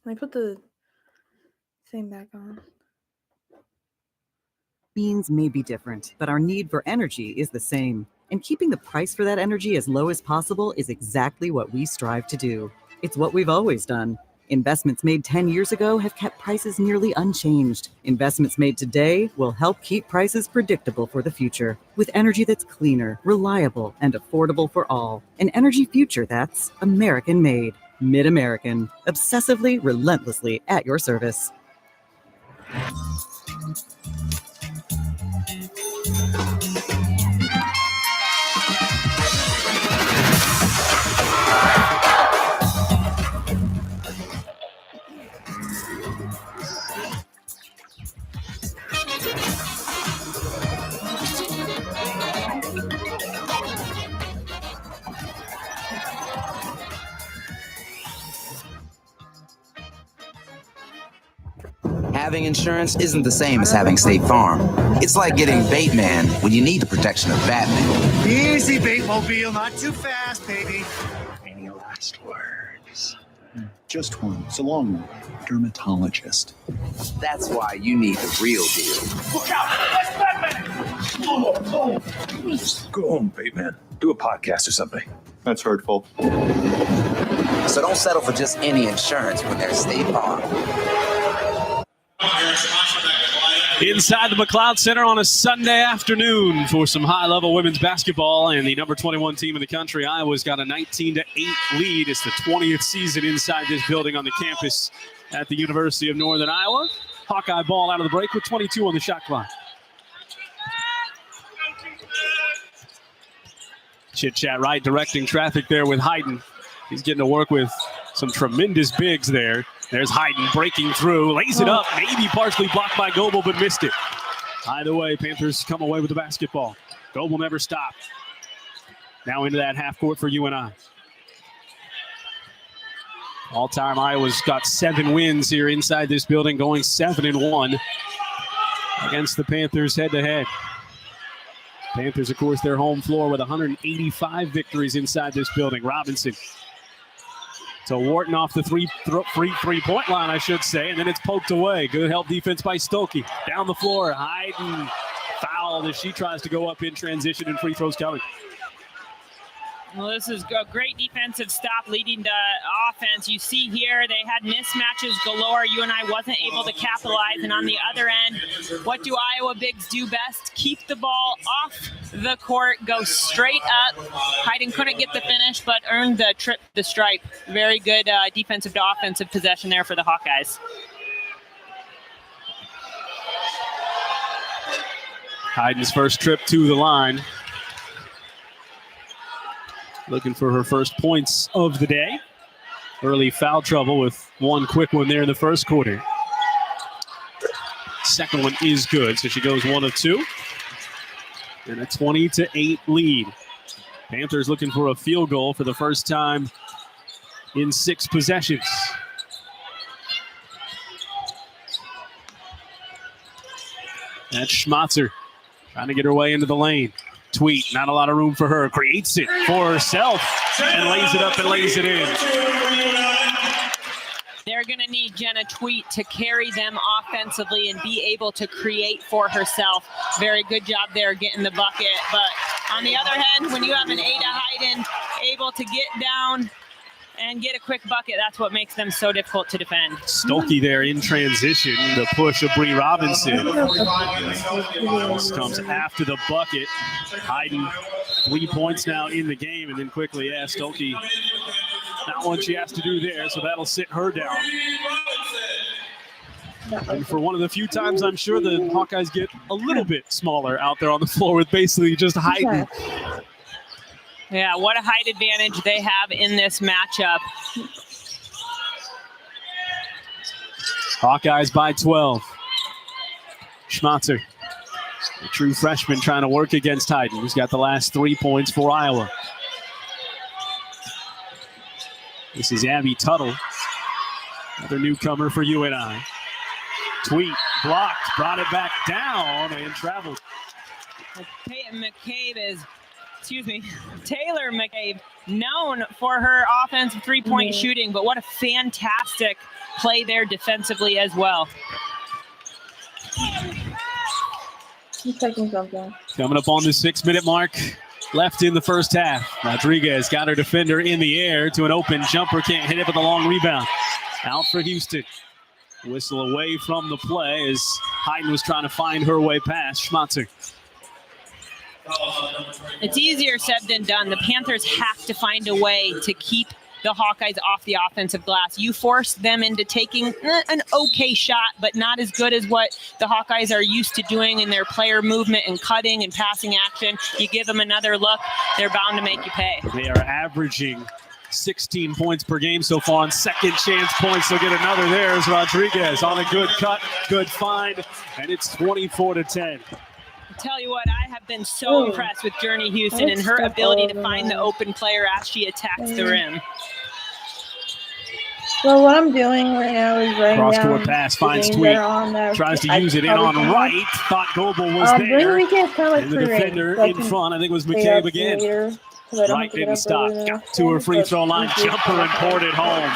Let me put the thing back on. Beans may be different, but our need for energy is the same. And keeping the price for that energy as low as possible is exactly what we strive to do. It's what we've always done. Investments made 10 years ago have kept prices nearly unchanged. Investments made today will help keep prices predictable for the future, with energy that's cleaner, reliable, and affordable for all. An energy future that's American-made. Mid-American. Obsessively, relentlessly at your service. Having insurance isn't the same as having State Farm. It's like getting Bateman when you need the protection of Batman. Easy, Batemobile, not too fast, baby. Any last words? Just one. It's a long one. Dermatologist. That's why you need the real deal. Look out! That's Batman! Go home, Bateman. Do a podcast or something. That's hurtful. So don't settle for just any insurance when there's State Farm. Inside the McLeod Center on a Sunday afternoon for some high-level women's basketball, and the number 21 team in the country, Iowa's got a 19-8 lead. It's the 20th season inside this building on the campus at the University of Northern Iowa. Hawkeye ball out of the break with 22 on the shot clock. Chit-chat right, directing traffic there with Hayden. He's getting to work with some tremendous bigs there. There's Hayden breaking through, lays it up, maybe partially blocked by Goebel, but missed it. Either way, Panthers come away with the basketball. Goebel never stopped. Now into that half court for UNI. All-time Iowa's got 7 wins here inside this building, going 7-1 against the Panthers head-to-head. Panthers, of course, their home floor with 185 victories inside this building. Robinson to Wharton off the three-point line, I should say, and then it's poked away. Good help defense by Stokey. Down the floor, Hayden fouled as she tries to go up in transition, and free throws coming. Well, this is a great defensive stop leading to offense. You see here they had mismatches galore. UNI wasn't able to capitalize. And on the other end, what do Iowa bigs do best? Keep the ball off the court, go straight up. Hayden couldn't get the finish, but earned the stripe. Very good defensive to offensive possession there for the Hawkeyes. Hayden's first trip to the line. Looking for her first points of the day. Early foul trouble with one quick one there in the first quarter. Second one is good, so she goes 1 of 2. And a 20-8 lead. Panthers looking for a field goal for the first time in 6 possessions. That's Schmatzer trying to get her way into the lane. Tweet, not a lot of room for her, creates it for herself and lays it up and lays it in. They're going to need Jenna Tweet to carry them offensively and be able to create for herself. Very good job there getting the bucket. But on the other hand, when you have an Ada Hayden able to get down and get a quick bucket, that's what makes them so difficult to defend. Stokey there in transition, the push of Bree Robinson. This comes after the bucket. Hayden, 3 points now in the game, and then quickly, Stokey, not one she has to do there, so that'll sit her down. And for one of the few times, I'm sure the Hawkeyes get a little bit smaller out there on the floor with basically just hiding. Yeah, what a height advantage they have in this matchup. Hawkeyes by 12. Schmatzer, a true freshman, trying to work against Hayden, who's got the last 3 points for Iowa. This is Abby Tuttle, another newcomer for UNI. Tweet blocked, brought it back down, and traveled. Taylor McCabe, known for her offensive three-point shooting, but what a fantastic play there defensively as well. Coming up on the 6-minute mark, left in the first half. Rodriguez got her defender in the air to an open jumper, can't hit it with a long rebound. Out for Houston. Whistle away from the play as Hayden was trying to find her way past Schmatzer. It's easier said than done. The Panthers have to find a way to keep the Hawkeyes off the offensive glass. You force them into taking an okay shot, but not as good as what the Hawkeyes are used to doing in their player movement and cutting and passing action. You give them another look, they're bound to make you pay. They are averaging 16 points per game so far on second chance points. They'll get another there as Rodriguez on a good cut, good find, and it's 24-10. Tell you what, I have been so impressed with Journey Houston and her ability to find the open player as she attacks the rim. Well, what I'm doing right now is writing cross-court pass, finds Tweet, tries to use it in on right, thought Goebel was there, and the defender in front, I think it was McCabe again. Right didn't stop, got to her free throw line, jumper and poured it home.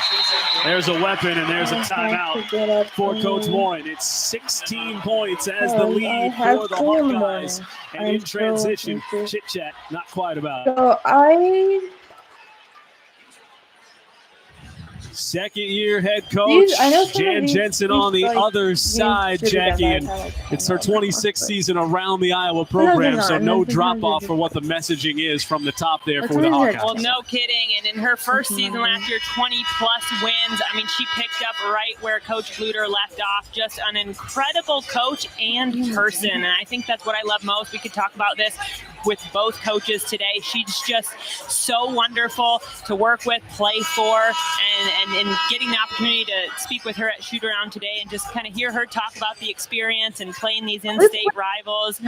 There's a weapon and there's a timeout for Coach Warren. It's 16 points as the lead for the Hawkeyes. And in transition, chit-chat, not quite about it. Second-year head coach Jan Jensen on the other side, Jackie, and it's her 26th season around the Iowa program, so no drop-off for what the messaging is from the top there for the Hawkeyes. Well, no kidding, and in her first season last year, 20-plus wins. I mean, she picked up right where Coach Luter left off. Just an incredible coach and person, and I think that's what I love most. We could talk about this with both coaches today. She's just so wonderful to work with, play for, and getting the opportunity to speak with her at shoot around today and just kind of hear her talk about the experience and playing these in-state rivals.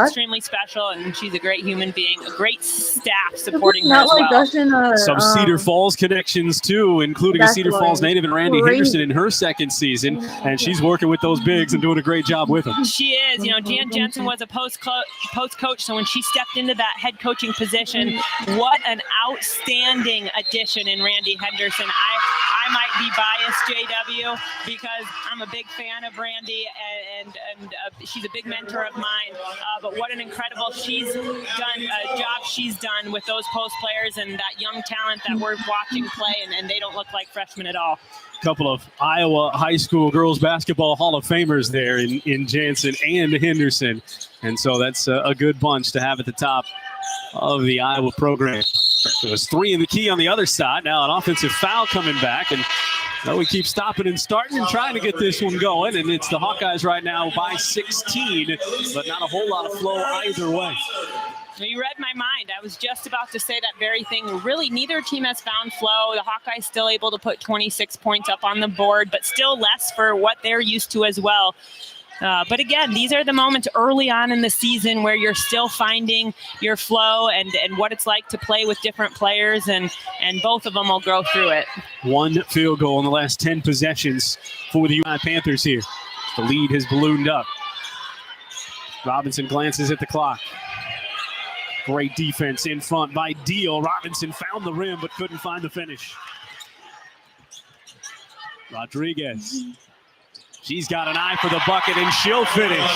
Extremely special, and she's a great human being, a great staff supporting her as well. Some Cedar Falls connections too, including a Cedar Falls native and Randy Henderson in her second season, and she's working with those bigs and doing a great job with them. She is. You know, Jan Jensen was a post coach, so when she stepped into that head coaching position, what an outstanding addition in Randy Henderson. I might be biased, JW, because I'm a big fan of Randy, and she's a big mentor of mine. But what an incredible job she's done with those post players and that young talent that we're watching play, and they don't look like freshmen at all. Couple of Iowa high school girls basketball Hall of Famers there in Jansen and Henderson. And so that's a good bunch to have at the top of the Iowa program. So it's 3 in the key on the other side. Now an offensive foul coming back. And we keep stopping and starting and trying to get this one going. And it's the Hawkeyes right now by 16, but not a whole lot of flow either way. You read my mind. I was just about to say that very thing. Really, neither team has found flow. The Hawkeyes still able to put 26 points up on the board, but still less for what they're used to as well. But again, these are the moments early on in the season where you're still finding your flow and what it's like to play with different players, and both of them will grow through it. 1 field goal in the last 10 possessions for the UNI Panthers here. The lead has ballooned up. Robinson glances at the clock. Great defense in front by Deal. Robinson found the rim but couldn't find the finish. Rodriguez. She's got an eye for the bucket and she'll finish.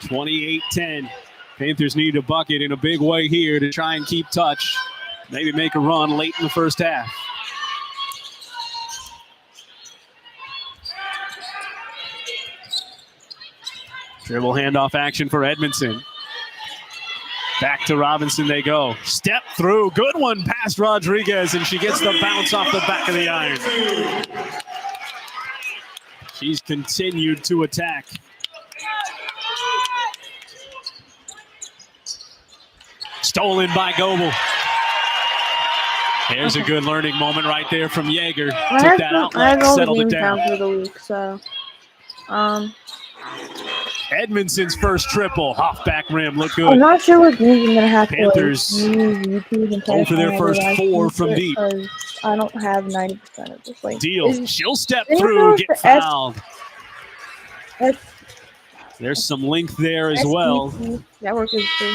28-10. Panthers need a bucket in a big way here to try and keep touch. Maybe make a run late in the first half. Dribble handoff action for Edmondson. Back to Robinson they go. Step through. Good one past Rodriguez, and she gets the bounce off the back of the iron. She's continued to attack. Stolen by Goebel. There's a good learning moment right there from Yeager. Took that outlet, settled it down. For the week, so Edmondson's first triple, off back rim, look good. I'm not sure what games I'm gonna have Panthers to use YouTube and go for their first 4 from deep. I don't have 90% of this. Deal. She'll step through, get fouled. There's some length there as well. That work is true.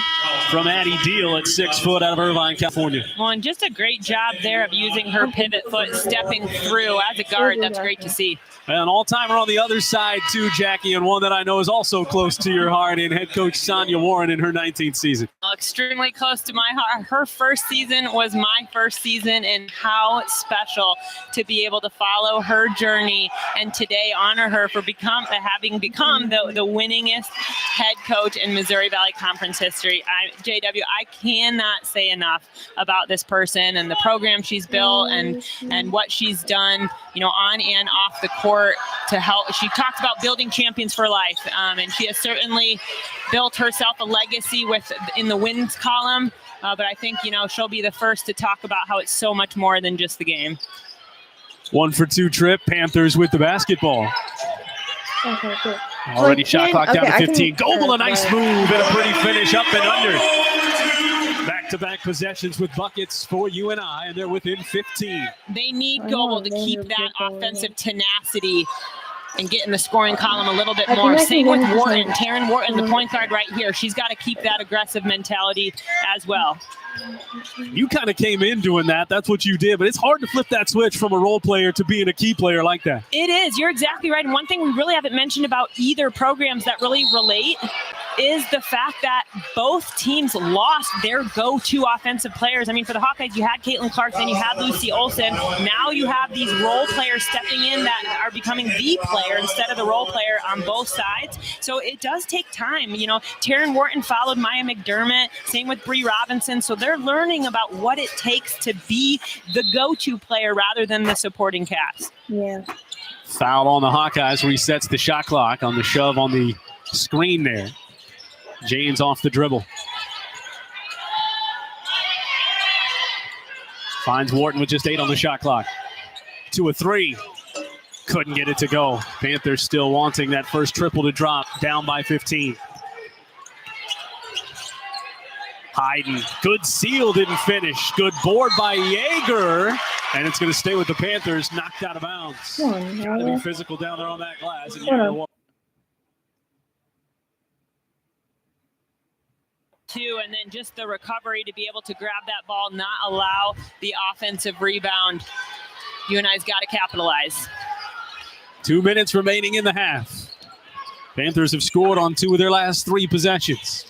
From Addie Deal at 6 foot out of Irvine, California. Well, and just a great job there of using her pivot foot, stepping through as a guard. That's great to see. An all-timer on the other side too, Jackie, and one that I know is also close to your heart in head coach Sonia Warren in her 19th season. Extremely close to my heart. Her first season was my first season, and how special to be able to follow her journey and today honor her for having become the winningest head coach in Missouri Valley Conference history. JW, I cannot say enough about this person and the program she's built and what she's done, on and off the court to help. She talked about building champions for life, and she has certainly built herself a legacy in the wins column. But I think, she'll be the first to talk about how it's so much more than just the game. 1 for 2 trip. Panthers with the basketball. Okay, cool. Already shot clock down to 15. Goebel, a nice move and a pretty finish up and under. Back-to-back possessions with buckets for UNI, and they're within 15. They need Goebel to keep that offensive tenacity and get in the scoring column a little bit more. Same with Wharton. Taryn Wharton, the point guard right here. She's got to keep that aggressive mentality as well. You kind of came in doing that. That's what you did. But it's hard to flip that switch from a role player to being a key player like that. It is. You're exactly right. And one thing we really haven't mentioned about either programs that really relate is the fact that both teams lost their go-to offensive players. I mean, for the Hawkeyes, you had Caitlin Clark, then you had Lucy Olson. Now you have these role players stepping in that are becoming the player instead of the role player on both sides. So it does take time. Taryn Wharton followed Maya McDermott, same with Bree Robinson. So they're learning about what it takes to be the go-to player rather than the supporting cast. Yeah. Foul on the Hawkeyes, resets the shot clock on the shove on the screen there. James off the dribble. Finds Wharton with just 8 on the shot clock. 2 of 3. Couldn't get it to go. Panthers still wanting that first triple to drop, down by 15. Hayden, good seal, didn't finish. Good board by Yeager, and it's going to stay with the Panthers. Knocked out of bounds. Got to be physical down there on that glass. And and then just the recovery to be able to grab that ball, not allow the offensive rebound. UNI's got to capitalize. 2 minutes remaining in the half. Panthers have scored on 2 of their last 3 possessions.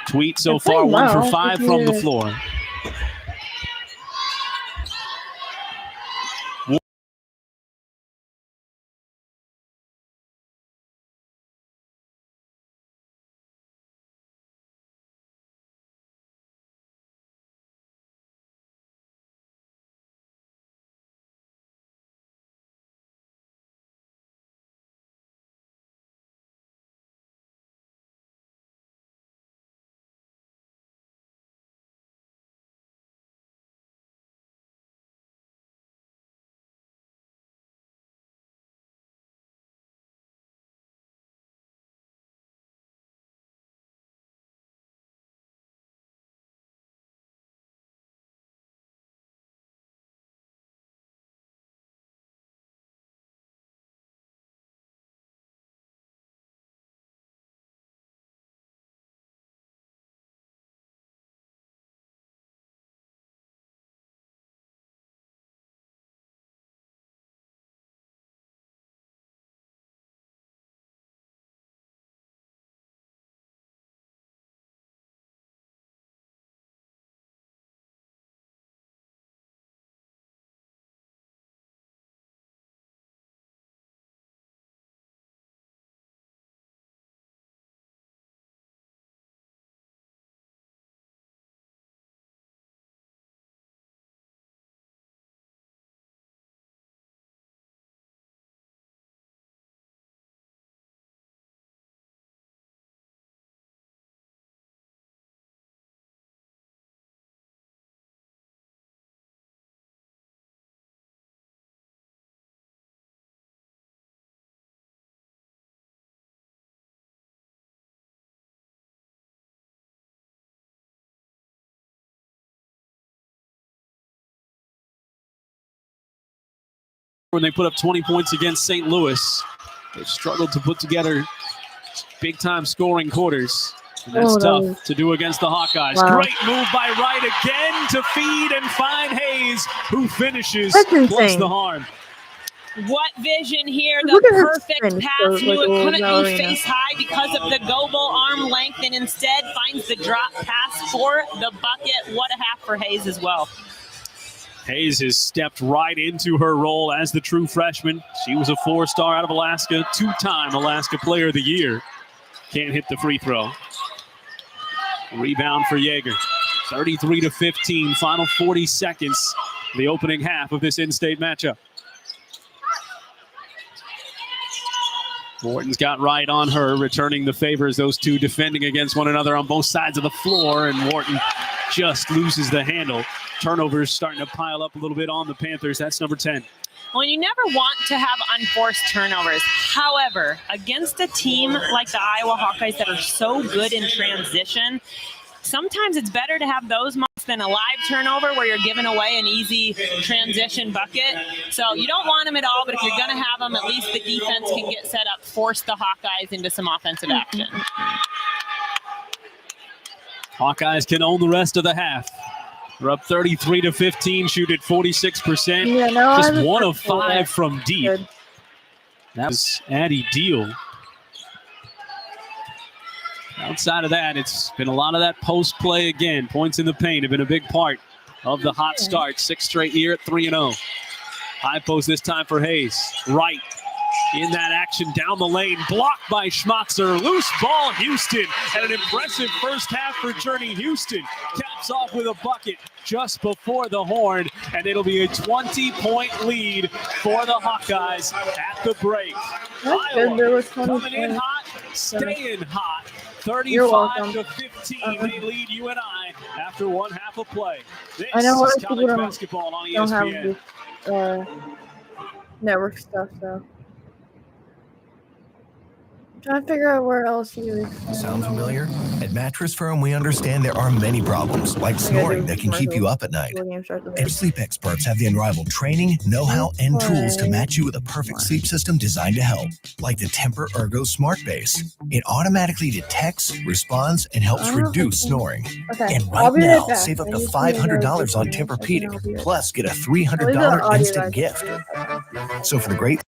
Tweet so far 1 for 5 from the floor. when they put up 20 points against St. Louis. They've struggled to put together big-time scoring quarters. And that's tough to do against the Hawkeyes. Wow. Great move by Wright again to feed and find Hayes, who finishes plus the harm. What vision here, Look the at her perfect spin. pass. So, Knew like, it couldn't ballerina. be face high because of the go-ball arm length, and instead finds the drop pass for the bucket. What a half for Hayes as well. Hayes has stepped right into her role as the true freshman. She was a 4-star out of Alaska, 2-time Alaska Player of the Year. Can't hit the free throw. Rebound for Yeager. 33-15, final 40 seconds, the opening half of this in-state matchup. Morton's got right on her, returning the favors. Those two defending against one another on both sides of the floor, and Morton just loses the handle. Turnovers starting to pile up a little bit on the Panthers. That's number 10. Well, you never want to have unforced turnovers. However, against a team like the Iowa Hawkeyes that are so good in transition, sometimes it's better to have those moments than a live turnover where you're giving away an easy transition bucket. So you don't want them at all, but if you're going to have them, at least the defense can get set up, force the Hawkeyes into some offensive action. Hawkeyes can own the rest of the half. They're up 33-15, shoot at 46%. Yeah, no, Just 1 of 5 from deep. Good. That was Addie Deal. Outside of that, it's been a lot of that post play again. Points in the paint have been a big part of the hot start. 6th straight year at 3-0. High post this time for Hayes. Right in that action down the lane. Blocked by Schmatzer. Loose ball, Houston. And an impressive first half for Journey Houston. Caps off with a bucket just before the horn. And it'll be a 20-point lead for the Hawkeyes at the break. Iowa coming in hot, staying hot. 35-15, they lead UNI after one half of play. This I know is what college people basketball on don't have ESPN. this network stuff, so. Trying to figure out where LSU is. Sound familiar? At Mattress Firm, we understand there are many problems, like snoring, that can keep you up at night. And sleep experts have the unrivaled training, know-how, and tools to match you with a perfect sleep system designed to help, like the Temper Ergo Smart Base. It automatically detects, responds, and helps reduce snoring. Okay, And right now, save up to $500 on Tempur-Pedic, plus get a $300 instant gift. So for the great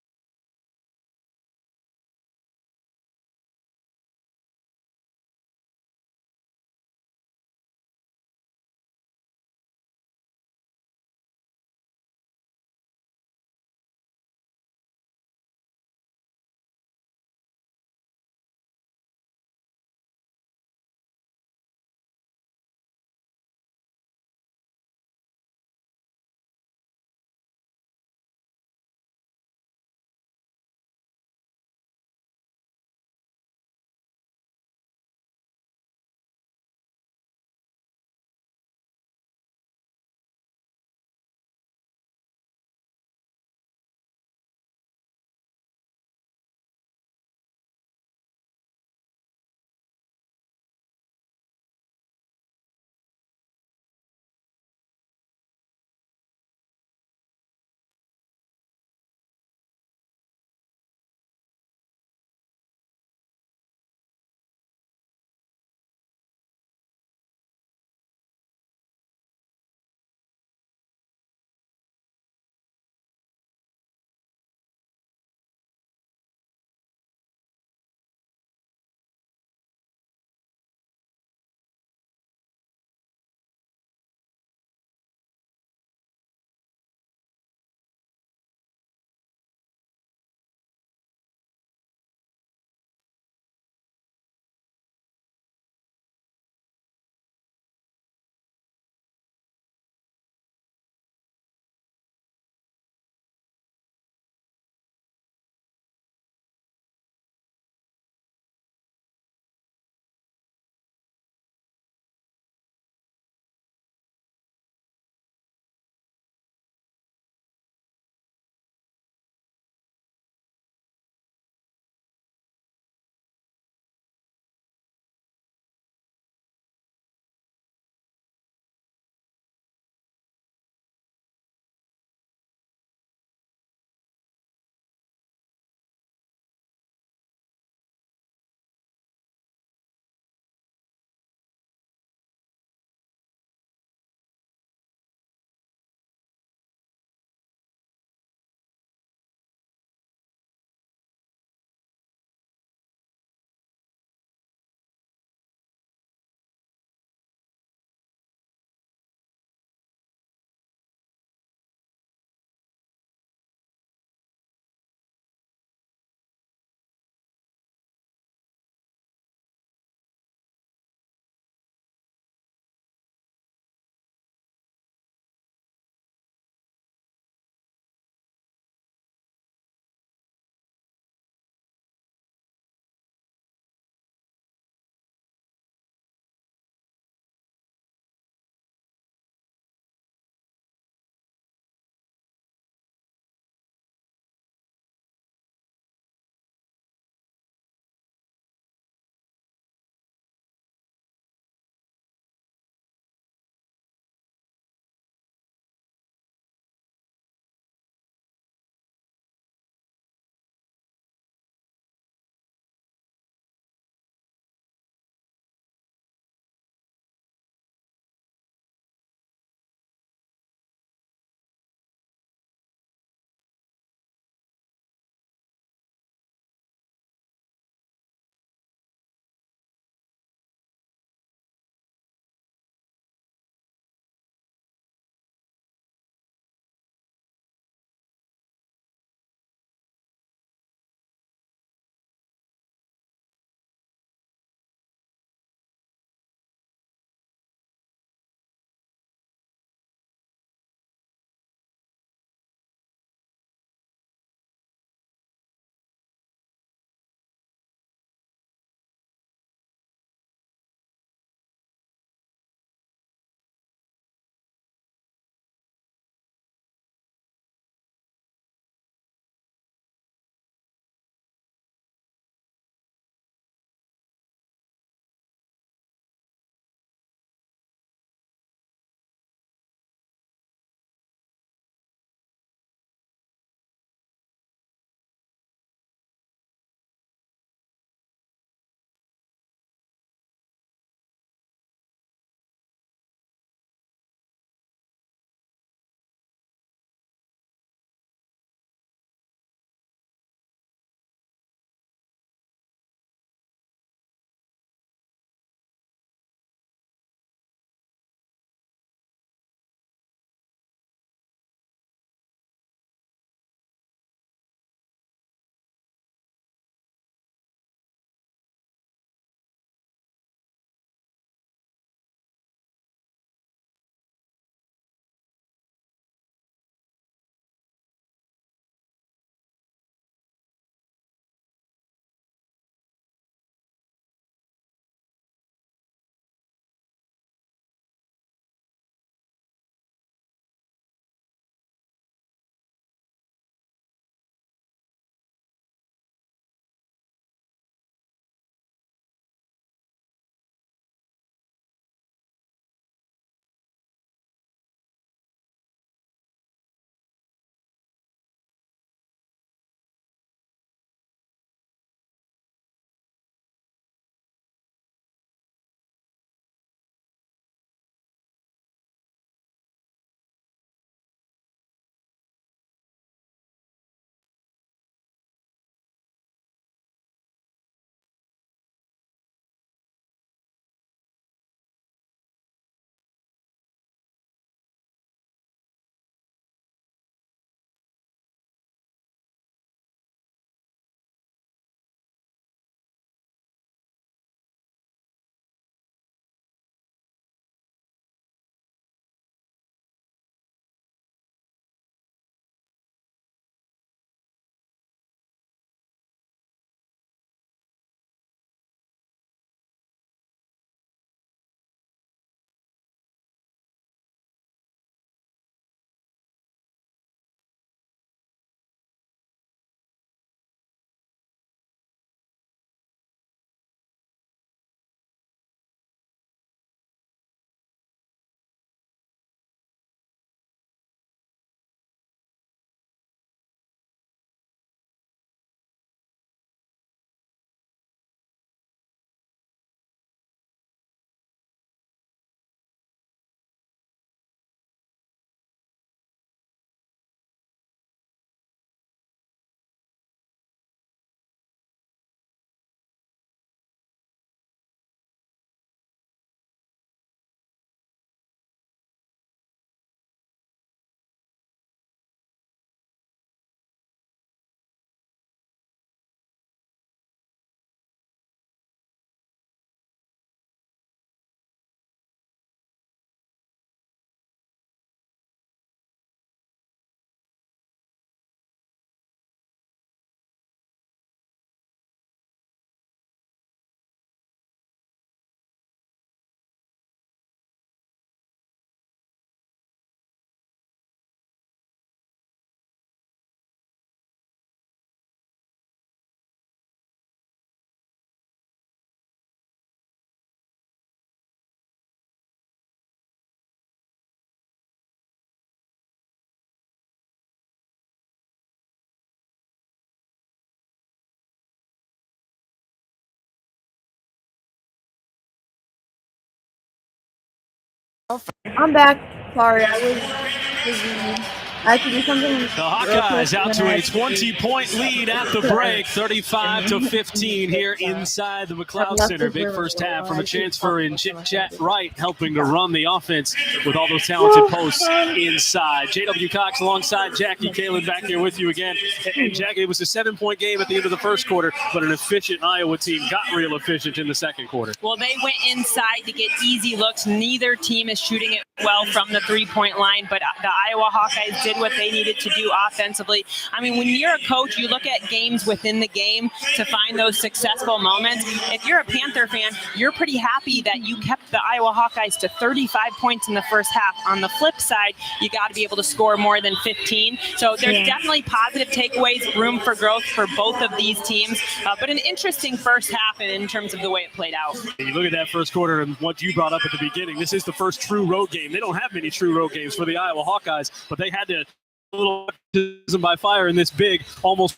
I'm back. Sorry, I was busy. I had to do something. The Hawkeyes out to a 20-point lead at the break, 35-15 here inside the McLeod Center. Big first half from a transfer in Chit Chat Wright, helping to run the offense with all those talented posts inside. J.W. Cox alongside Jackie Kalen back here with you again. And Jackie, it was a 7-point game at the end of the first quarter, but an efficient Iowa team got real efficient in the second quarter. Well, they went inside to get easy looks. Neither team is shooting it well from the three-point line, but the Iowa Hawkeyes did what they needed to do offensively. I mean, when you're a coach, you look at games within the game to find those successful moments. If you're a Panther fan, you're pretty happy that you kept the Iowa Hawkeyes to 35 points in the first half. On the flip side, you got to be able to score more than 15. So there's definitely positive takeaways, room for growth for both of these teams, but an interesting first half in terms of the way it played out. You look at that first quarter and what you brought up at the beginning. This is the first true road game. They don't have many true road games for the Iowa Hawkeyes, but they had to a little baptism by fire in this big, almost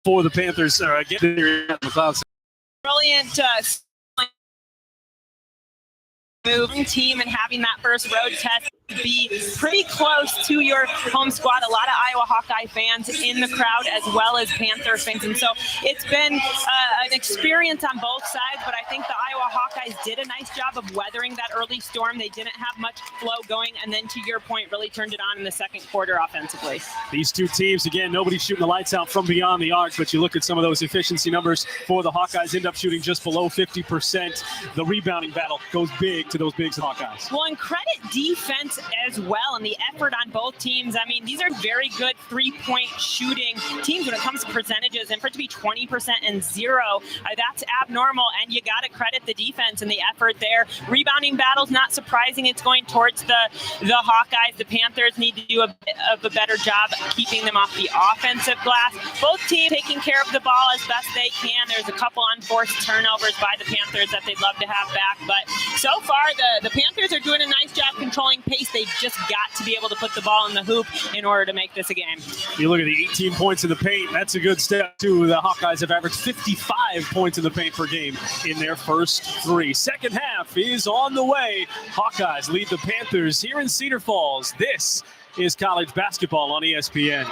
for the Panthers get there at McLeod. Brilliant moving team and having that first road test be pretty close to your home squad. A lot of Iowa Hawkeye fans in the crowd as well as Panther fans. And so it's been an experience on both sides, but I think the Iowa Hawkeyes did a nice job of weathering that early storm. They didn't have much flow going, and then to your point, really turned it on in the second quarter offensively. These two teams, again, nobody's shooting the lights out from beyond the arc, but you look at some of those efficiency numbers for the Hawkeyes, end up shooting just below 50%. The rebounding battle goes big to those big Hawkeyes. Well, and credit defense as well, and the effort on both teams. I mean, these are very good three-point shooting teams when it comes to percentages, and for it to be 20% and 0, that's abnormal, and you got to credit the defense and the effort there. Rebounding battle's not surprising. It's going towards the Hawkeyes. The Panthers need to do a bit of a better job keeping them off the offensive glass. Both teams taking care of the ball as best they can. There's a couple unforced turnovers by the Panthers that they'd love to have back, but so far the Panthers are doing a nice job controlling pace. They just got to be able to put the ball in the hoop in order to make this a game. You look at the 18 points in the paint. That's a good step, too. The Hawkeyes have averaged 55 points in the paint per game in their first 3. Second half is on the way. Hawkeyes lead the Panthers here in Cedar Falls. This is college basketball on ESPN.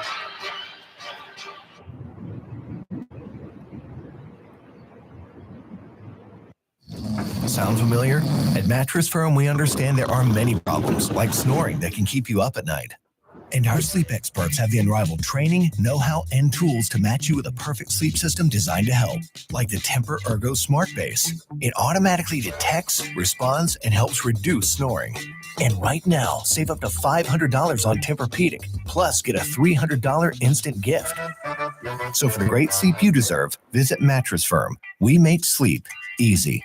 Sound familiar? At Mattress Firm, we understand there are many problems, like snoring, that can keep you up at night. And our sleep experts have the unrivaled training, know-how, and tools to match you with a perfect sleep system designed to help, like the Temper Ergo Smart Base. It automatically detects, responds, and helps reduce snoring. And right now, save up to $500 on Tempur-Pedic, plus get a $300 instant gift. So for the great sleep you deserve, visit Mattress Firm. We make sleep easy.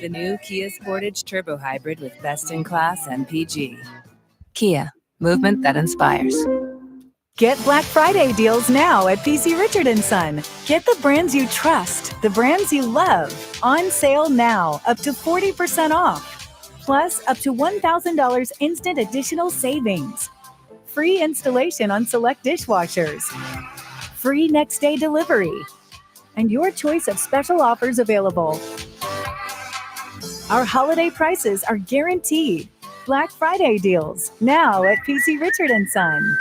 The new Kia Sportage Turbo Hybrid with best-in-class MPG. Kia, movement that inspires. Get Black Friday deals now at PC Richard & Son. Get the brands you trust, the brands you love. On sale now, up to 40% off. Plus, up to $1,000 instant additional savings. Free installation on select dishwashers. Free next day delivery. And your choice of special offers available. Our holiday prices are guaranteed. Black Friday deals now at PC Richard & Son.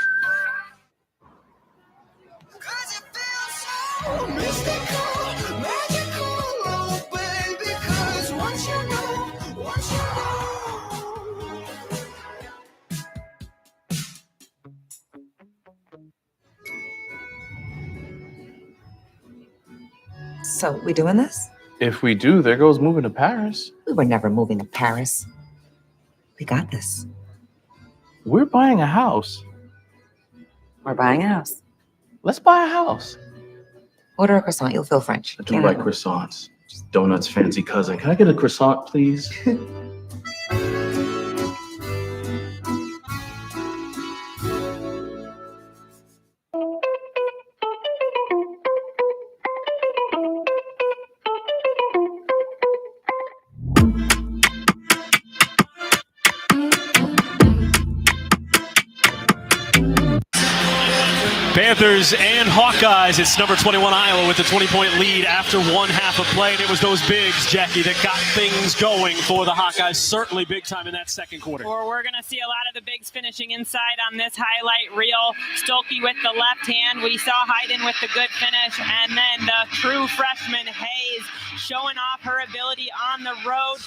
So, we doing this? If we do, there goes moving to Paris. We were never moving to Paris. We got this. We're buying a house. We're buying a house. Let's buy a house. Order a croissant. You'll feel French. I do like croissants. Just donuts, fancy cousin. Can I get a croissant, please? Panthers and Hawkeyes. It's number 21 Iowa with the 20-point lead after one half of play. And it was those bigs, Jackie, that got things going for the Hawkeyes. Certainly big time in that second quarter. Or we're going to see a lot of the bigs finishing inside on this highlight reel. Stolke with the left hand. We saw Hayden with the good finish. And then the true freshman Hayes showing off her ability on the road.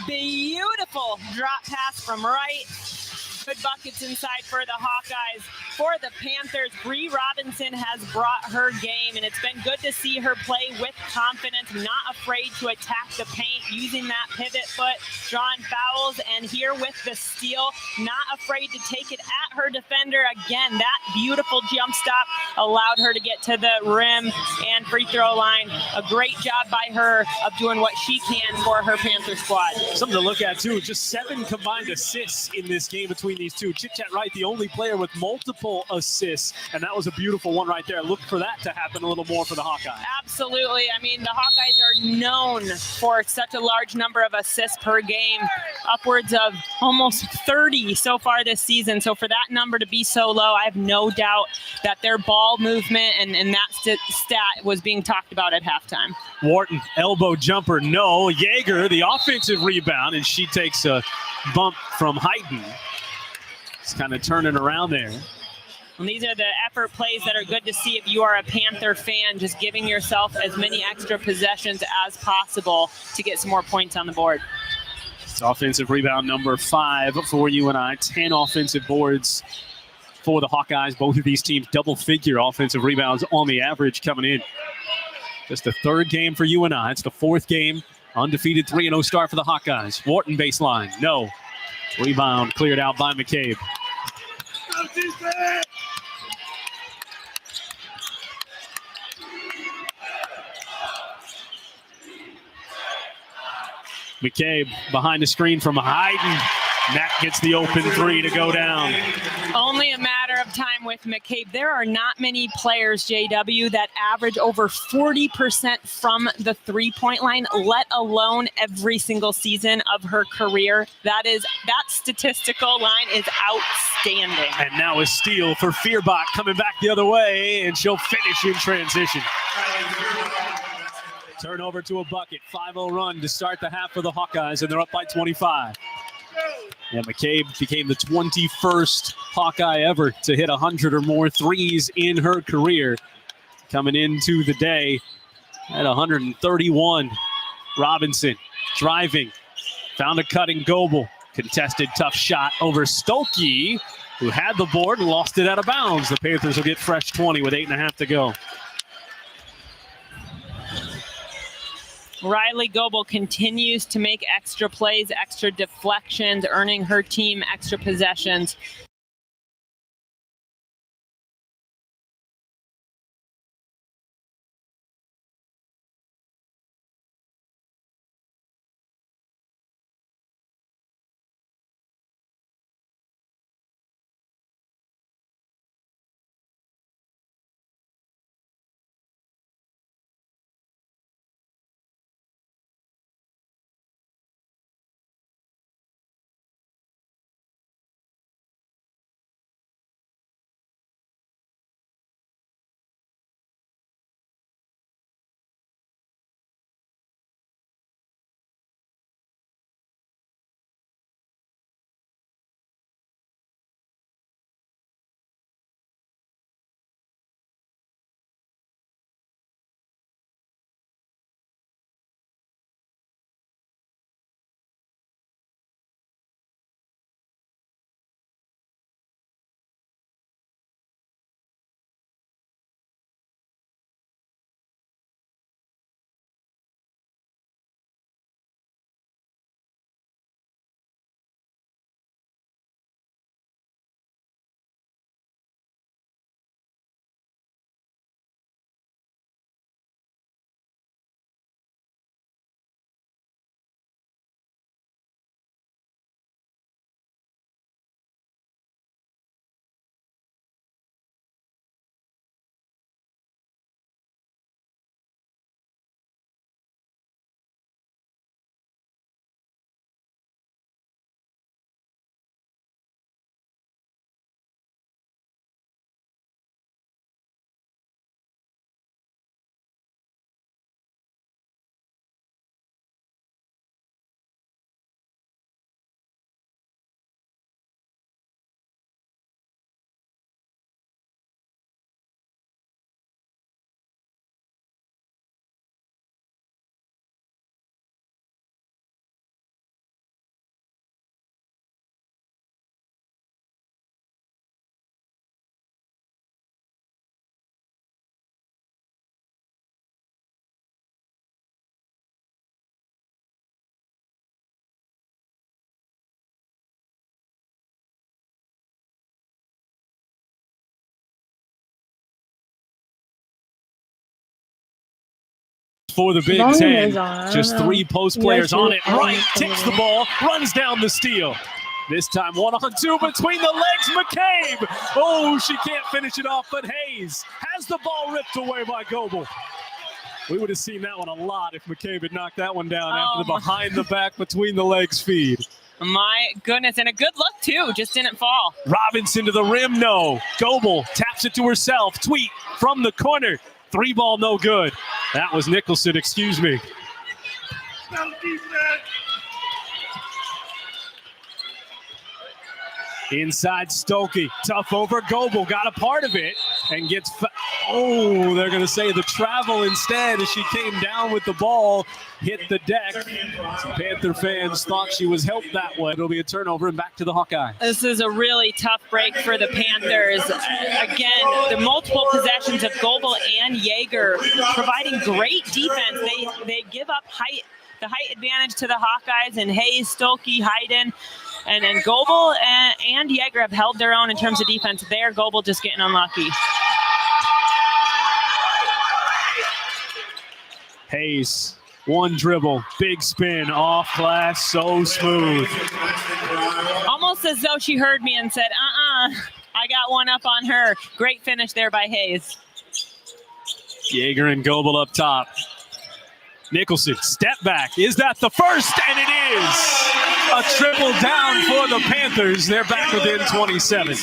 Beautiful drop pass from right. Good buckets inside for the Hawkeyes. For the Panthers, Bree Robinson has brought her game, and it's been good to see her play with confidence, not afraid to attack the paint, using that pivot foot, drawing fouls, and here with the steal, not afraid to take it at her defender. Again, that beautiful jump stop allowed her to get to the rim and free throw line. A great job by her of doing what she can for her Panther squad. Something to look at, too. Just 7 combined assists in this game between these two. Chit Chat Wright, the only player with multiple assists, and that was a beautiful one right there. Look for that to happen a little more for the Hawkeyes. Absolutely. I mean, the Hawkeyes are known for such a large number of assists per game, upwards of almost 30 so far this season. So for that number to be so low, I have no doubt that their ball movement and that stat was being talked about at halftime. Wharton, elbow jumper, no. Yeager, the offensive rebound, and she takes a bump from Hayden. It's kind of turning around there. And these are the effort plays that are good to see if you are a Panther fan, just giving yourself as many extra possessions as possible to get some more points on the board. It's offensive rebound number 5 for UNI. 10 offensive boards for the Hawkeyes. Both of these teams double-figure offensive rebounds on the average coming in. Just the 3rd game for UNI. It's the 4th game. Undefeated 3-0 start for the Hawkeyes. Wharton baseline. No. Rebound cleared out by McCabe. McCabe behind the screen from Hayden. That gets the open 3 to go down. Only a matter of time with McCabe. There are not many players, JW, that average over 40% from the three-point line, let alone every single season of her career. That statistical line is outstanding. And now a steal for Fierbach coming back the other way, and she'll finish in transition. Turnover to a bucket. 5-0 run to start the half for the Hawkeyes, and they're up by 25. And McCabe became the 21st Hawkeye ever to hit 100 or more threes in her career. Coming into the day at 131. Robinson driving. Found a cutting Goebel. Contested tough shot over Stolke, who had the board and lost it out of bounds. The Panthers will get fresh 20 with 8.5 to go. Riley Goebel continues to make extra plays, extra deflections, earning her team extra possessions. for the Big Volume Ten. is on. Just 3 post players Yeah, on it. she- Right, tips the ball, runs down the steal. This time 1-on-2 between the legs, McCabe. Oh, she can't finish it off, but Hayes has the ball ripped away by Goebel. We would have seen that one a lot if McCabe had knocked that one down after the behind the back between the legs feed. My goodness, and a good look too, just didn't fall. Robinson to the rim, no. Goebel taps it to herself. Tweet from the corner. 3 ball, no good. That was Nicholson, excuse me. Inside Stokey, tough over Goebel, got a part of it and gets, they're going to say the travel instead as she came down with the ball, hit the deck. Some Panther fans thought she was helped that way. It'll be a turnover and back to the Hawkeyes. This is a really tough break for the Panthers. Again, the multiple possessions of Goebel and Jaeger providing great defense. They give up the height advantage to the Hawkeyes, and Hayes, Stokey, Hayden, and then Goebel and Jaeger have held their own in terms of defense. There, Goebel just getting unlucky. Hayes, 1 dribble, big spin, off glass, so smooth. Almost as though she heard me and said, I got one up on her. Great finish there by Hayes. Jaeger and Goebel up top. Nicholson, step back. Is that the first? And it is a triple down for the Panthers. They're back within 27.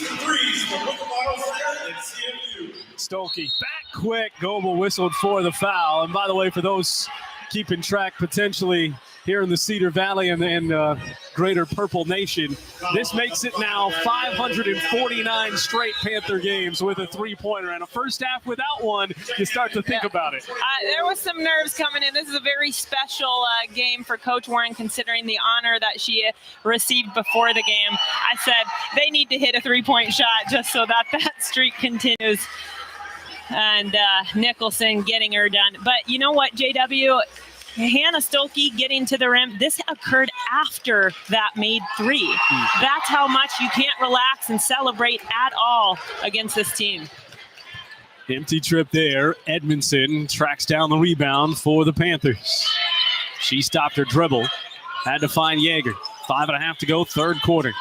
Stokey back quick. Goebel whistled for the foul. And by the way, for those keeping track potentially here in the Cedar Valley and greater Purple Nation, this makes it now 549 straight Panther games with a 3-pointer. And a first half without one, you start to think about it. There was some nerves coming in. This is a very special game for Coach Warren, considering the honor that she received before the game. I said they need to hit a 3-point shot just so that streak continues. And Nicholson getting her done. But you know what, JW? Hannah Stokey getting to the rim. This occurred after that made 3. That's how much you can't relax and celebrate at all against this team. Empty trip there. Edmondson tracks down the rebound for the Panthers. She stopped her dribble. Had to find Jaeger. 5.5 to go, 3rd quarter.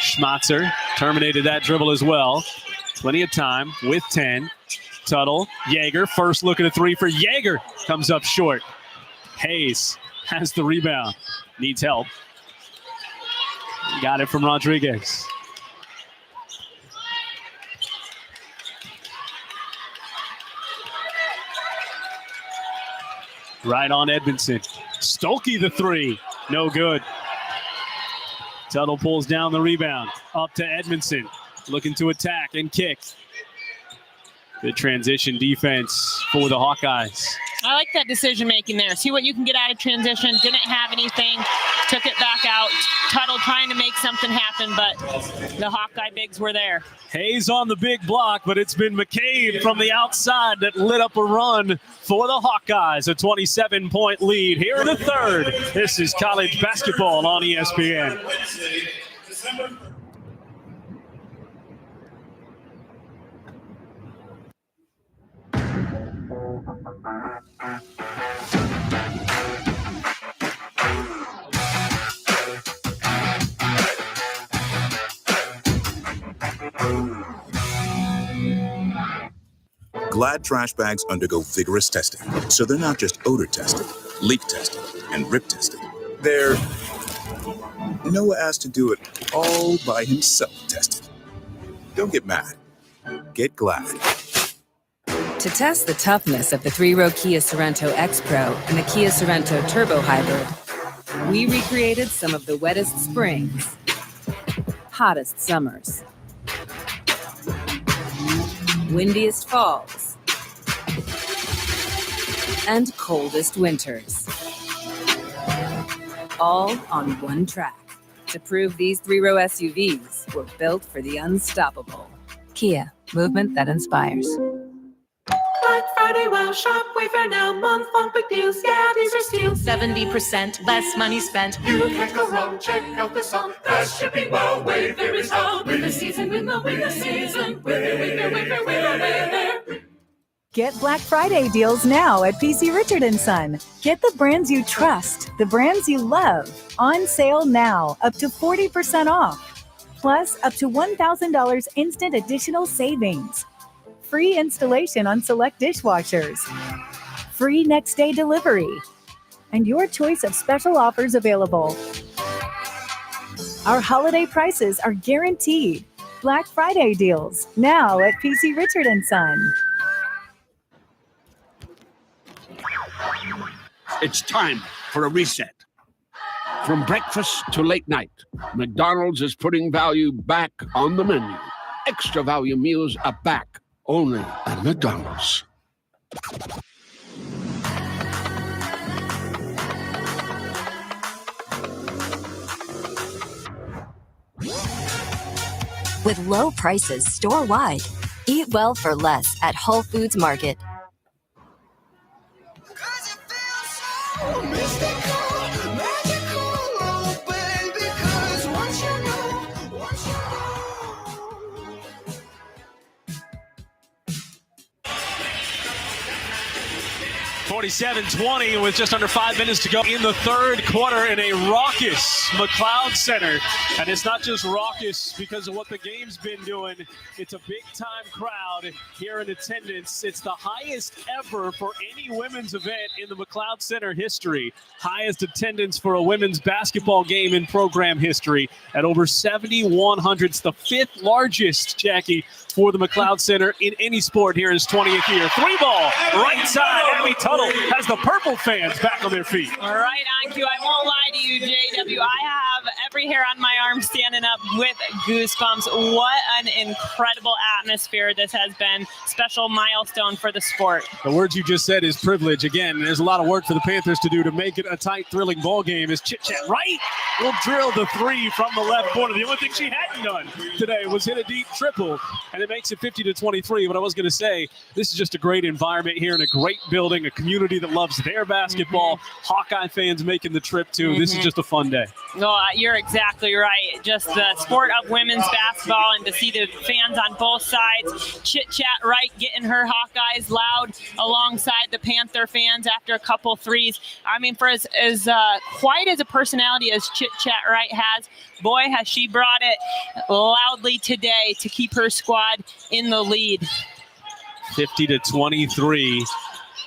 Schmatzer terminated that dribble as well. Plenty of time with 10. Tuttle, Jaeger, first look at a 3 for Jaeger. Comes up short. Hayes has the rebound. Needs help. Got it from Rodriguez. Right on Edmondson. Stokey the 3. No good. Tuttle pulls down the rebound. Up to Edmondson. Looking to attack and kick. Good transition defense for the Hawkeyes. I like that decision making there. See what you can get out of transition. Didn't have anything. Took it back out. Tuttle trying to make something happen, but the Hawkeye bigs were there. Hayes on the big block, but it's been McCabe from the outside that lit up a run for the Hawkeyes. A 27-point lead here in the 3rd. This is college basketball on ESPN. Glad trash bags undergo vigorous testing, so they're not just odor tested, leak tested, and rip tested. They're Noah asked to do it all by himself tested. Don't get mad. Get glad. To test the toughness of the 3-row Kia Sorento X-Pro and the Kia Sorento Turbo Hybrid, we recreated some of the wettest springs, hottest summers, windiest falls, and coldest winters. All on one track to prove these 3-row SUVs were built for the unstoppable. Kia, movement that inspires. Black Friday, wow, shop, Wayfair now, month-long big deals. Yeah, these are steals. 70% less money spent. You can't go wrong, check out this song. Fast shipping, wow, Wayfair is how. Win the season, win the season. Wayfair, Wayfair, Wayfair, Wayfair, Wayfair. Get Black Friday deals now at PC Richard & Son. Get the brands you trust, the brands you love. On sale now, up to 40% off. Plus, up to $1,000 instant additional savings. Free installation on select dishwashers. Free next day delivery. And your choice of special offers available. Our holiday prices are guaranteed. Black Friday deals now at PC Richard & Son. It's time for a reset. From breakfast to late night, McDonald's is putting value back on the menu. Extra value meals are back only at McDonald's. With low prices store-wide, eat well for less at Whole Foods Market. (47-20) with just under 5 minutes to go in the third quarter in a raucous McLeod Center. And it's not just raucous because of what the game's been doing. It's a big-time crowd here in attendance. It's the highest ever for any women's event in the McLeod Center history. Highest attendance for a women's basketball game in program history at over 7,100. It's the fifth largest, Jackie, for the McLeod Center in any sport here in his 20th year. Three ball, right side. Abby Tuttle has the purple fans back on their feet. Right on cue. I won't lie to you, JW. I have every hair on my arm standing up with goosebumps. What an incredible atmosphere this has been. Special milestone for the sport. The words you just said is privilege. Again, there's a lot of work for the Panthers to do to make it a tight, thrilling ball game. As Chit Chat Wright will drill the three from the left corner. The only thing she hadn't done today was hit a deep triple, and it makes it 50-23. But I was going to say, this is just a great environment here in a great building, a community that loves their basketball. Hawkeye fans making the trip too. This is just a fun day. No, you're exactly right. Just the sport of women's basketball, and to see the fans on both sides. Chit Chat Wright getting her Hawkeyes loud alongside the Panther fans after a couple threes. I mean, for as quiet as a personality as Chit Chat Wright has, boy, has she brought it loudly today to keep her squad in the lead. 50-23.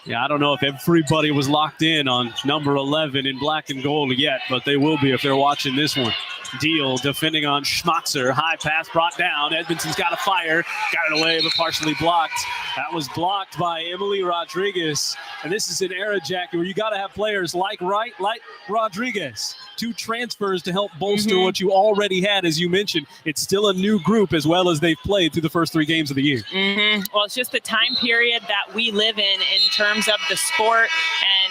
Yeah, I don't know if everybody was locked in on number 11 in black and gold yet, but they will be if they're watching this one. Deal defending on Schmatzer. High pass brought down. Edmondson's got a fire. Got it away, but partially blocked. That was blocked by Emily Rodriguez. And this is an era, Jackie, where you got to have players like Wright, like Rodriguez. Two transfers to help bolster what you already had. As you mentioned, it's still a new group as well as they've played through the first 3 games of the year. Well, it's just the time period that we live in terms of the sport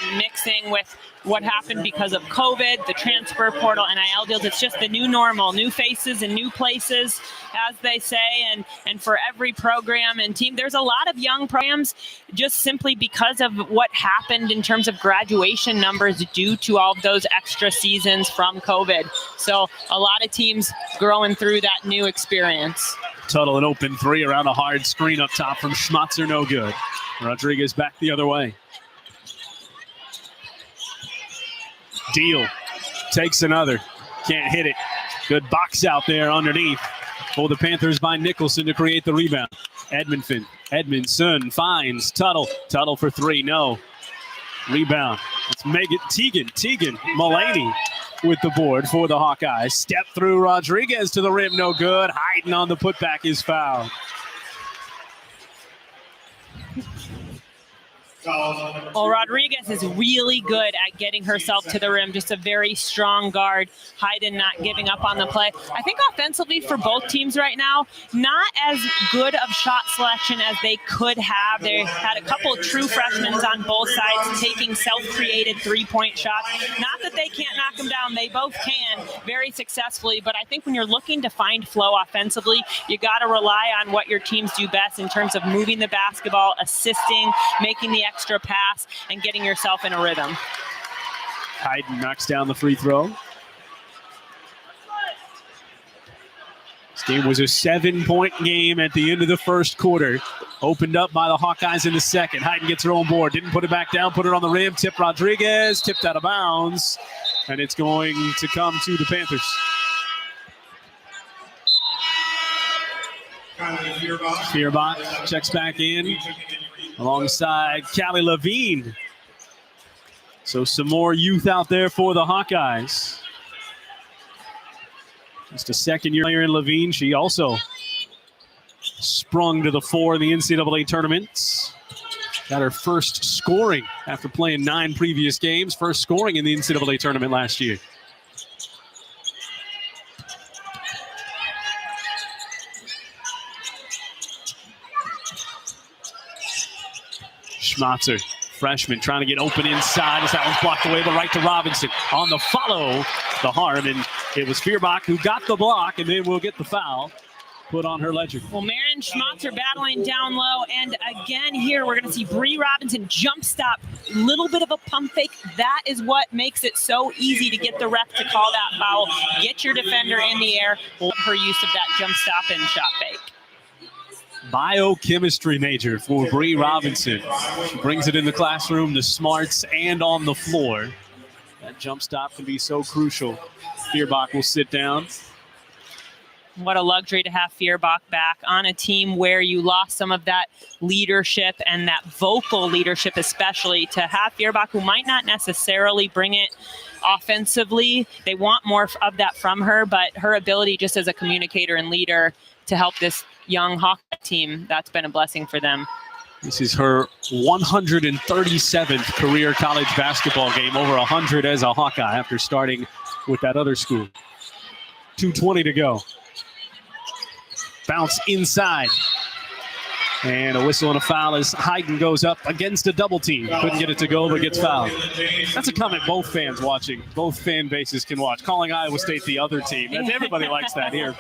and mixing with what happened because of COVID, the transfer portal, NIL deals. It's just the new normal, new faces and new places, as they say, and for every program and team. There's a lot of young programs just simply because of what happened in terms of graduation numbers due to all of those extra seasons from COVID. So a lot of teams growing through that new experience. Tuttle an open three around a hard screen up top from Schmatzer, no good. Rodriguez back the other way. Deal takes another, can't hit it. Good box out there underneath for the Panthers by Nicholson to create the rebound. Edmondson finds Tuttle. Tuttle for three, no. Rebound. It's Megan Teagan Mulaney with the board for the Hawkeyes. Step through Rodriguez to the rim, no good. Hayden on the putback is fouled. Well, Rodriguez is really good at getting herself to the rim. Just a very strong guard. Hayden not giving up on the play. I think offensively for both teams right now, not as good of shot selection as they could have. They had a couple of true freshmen on both sides taking self-created three-point shots. Not that they can't knock them down. They both can very successfully. But I think when you're looking to find flow offensively, you got to rely on what your teams do best in terms of moving the basketball, assisting, making the extra pass, and getting yourself in a rhythm. Hayden knocks down the free throw. This game was a 7-point game at the end of the first quarter. Opened up by the Hawkeyes in the second. Hayden gets her own board. Didn't put it back down. Put it on the rim. Tip Rodriguez. Tipped out of bounds. And it's going to come to the Panthers. Feuerbach checks back in alongside Callie Levine. So some more youth out there for the Hawkeyes. Just a second-year player in Levine. She also sprung to the floor in the NCAA tournaments. Got her first scoring after playing 9 previous games. First scoring in the NCAA tournament last year. Schmatzer, freshman, trying to get open inside as that one's blocked away, but right to Robinson. On the follow, the harm, and it was Feuerbach who got the block, and then we'll get the foul put on her ledger. Well, Marion Schmatzer battling down low, and again here we're going to see Bree Robinson jump stop. Little bit of a pump fake. That is what makes it so easy to get the ref to call that foul. Get your defender in the air. Her use of that jump stop and shot fake. Biochemistry major for Bree Robinson. She brings it in the classroom, the smarts, and on the floor. That jump stop can be so crucial. Feuerbach will sit down. What a luxury to have Feuerbach back on a team where you lost some of that leadership and that vocal leadership, especially to have Feuerbach, who might not necessarily bring it offensively. They want more of that from her, but her ability just as a communicator and leader to help this young Hawkeye team, that's been a blessing for them. This is her 137th career college basketball game, over 100 as a Hawkeye after starting with that other school. 2:20 to go. Bounce inside. And a whistle and a foul as Hayden goes up against a double team. Couldn't get it to go, but gets fouled. That's a comment both fans watching, both fan bases can watch. Calling Iowa State the other team. Everybody likes that here.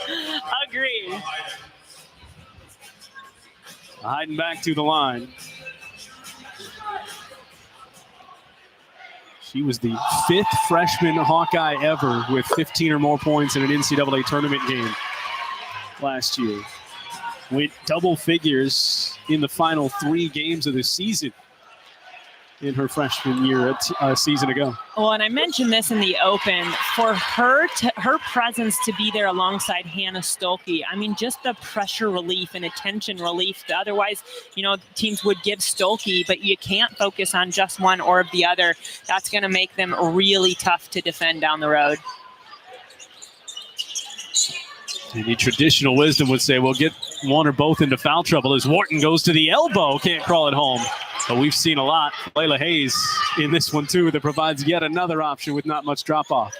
Agree. Hayden back to the line. She was the 5th freshman Hawkeye ever with 15 or more points in an NCAA tournament game last year. Went double figures in the final 3 games of the season in her freshman year a season ago. Well, and I mentioned this in the open, for her presence to be there alongside Hannah Stolke, I mean, just the pressure relief and attention relief that otherwise, teams would give Stolke, but you can't focus on just one or the other. That's going to make them really tough to defend down the road. The traditional wisdom would say, well, get one or both into foul trouble as Wharton goes to the elbow, can't crawl it home. But we've seen a lot. Layla Hayes in this one, too, that provides yet another option with not much drop-off.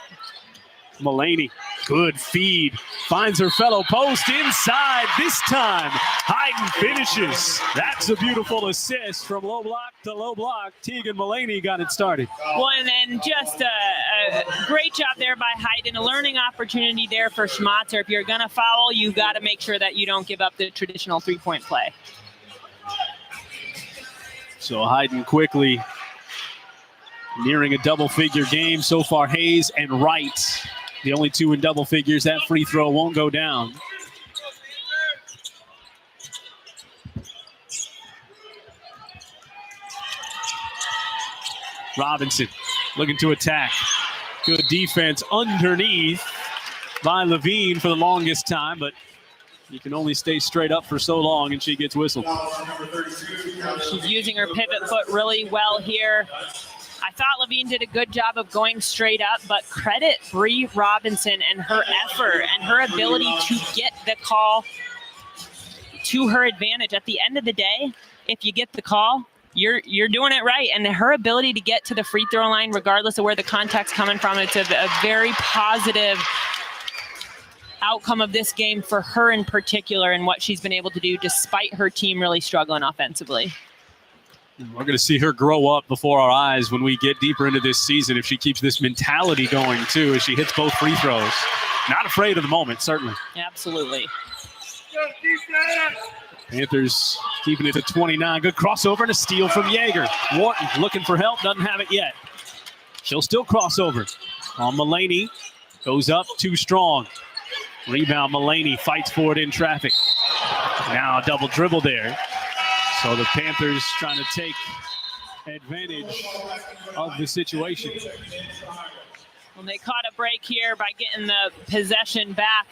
Mullaney, good feed, finds her fellow post inside. This time, Hayden finishes. That's a beautiful assist from low block to low block. Tegan Mullaney got it started. Well, and then just a great job there by Hayden. A learning opportunity there for Schmatzer. If you're going to foul, you got to make sure that you don't give up the traditional three-point play. So Hayden quickly nearing a double-figure game. So far, Hayes and Wright, the only 2 in double figures. That free throw won't go down. Robinson looking to attack. Good defense underneath by Levine for the longest time, but you can only stay straight up for so long, and she gets whistled. She's using her pivot foot really well here. I thought Levine did a good job of going straight up, but credit Bree Robinson and her effort and her ability to get the call to her advantage. At the end of the day, if you get the call, you're doing it right. And her ability to get to the free throw line, regardless of where the contact's coming from, it's a very positive outcome of this game for her in particular and what she's been able to do despite her team really struggling offensively. We're going to see her grow up before our eyes when we get deeper into this season if she keeps this mentality going, too, as she hits both free throws. Not afraid of the moment, certainly. Absolutely. Panthers keeping it to 29. Good crossover and a steal from Yeager. Wharton looking for help, doesn't have it yet. She'll still cross over. On Mullaney, goes up too strong. Rebound, Mullaney fights for it in traffic. Now a double dribble there. So the Panthers trying to take advantage of the situation. Well, they caught a break here by getting the possession back.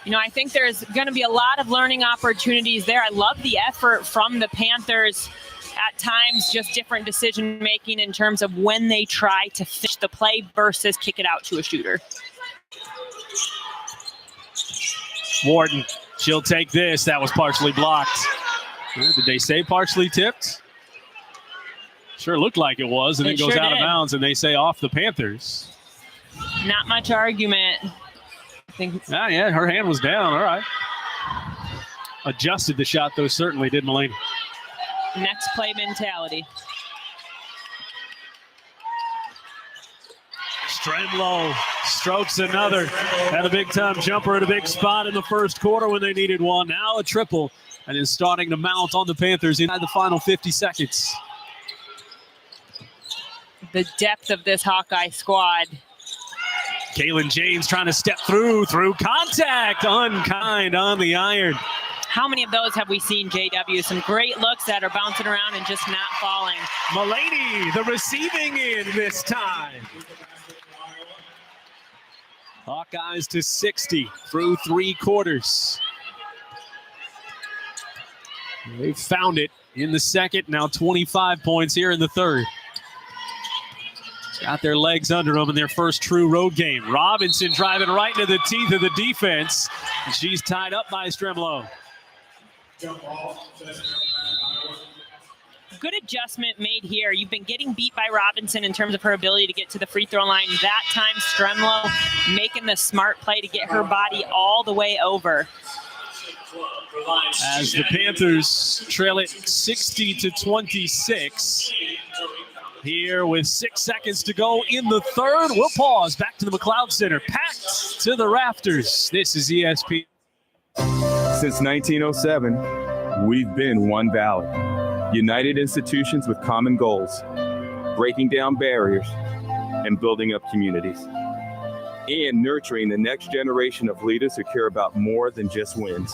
You know, I think there's going to be a lot of learning opportunities there. I love the effort from the Panthers. At times, just different decision-making in terms of when they try to finish the play versus kick it out to a shooter. Warden, she'll take this. That was partially blocked. Did they say partially tipped? Sure looked like it was, and then goes out of bounds, and they say off the Panthers. Not much argument. I think. Yeah, her hand was down. All right. Adjusted the shot, though, certainly did Mulaney. Next play mentality. Stremlow strokes another. Had a big-time jumper at a big spot in the first quarter when they needed one. Now a triple, and is starting to mount on the Panthers inside the final 50 seconds. The depth of this Hawkeye squad. Kaylin James trying to step through contact. Unkind on the iron. How many of those have we seen, JW? Some great looks that are bouncing around and just not falling. Mulaney, the receiving end this time. Hawkeyes to 60 through 3 quarters. They found it in the second, now 25 points here in the third. Got their legs under them in their first true road game. Robinson driving right into the teeth of the defense, and she's tied up by Stremlow. Good adjustment made here. You've been getting beat by Robinson in terms of her ability to get to the free throw line. That time, Stremlow making the smart play to get her body all the way over. As the Panthers trail it 60-26. Here with 6 seconds to go in the third. We'll pause. Back to the McLeod Center. Packed to the rafters. This is ESPN. Since 1907, we've been One Valley. United institutions with common goals, breaking down barriers and building up communities, and nurturing the next generation of leaders who care about more than just wins.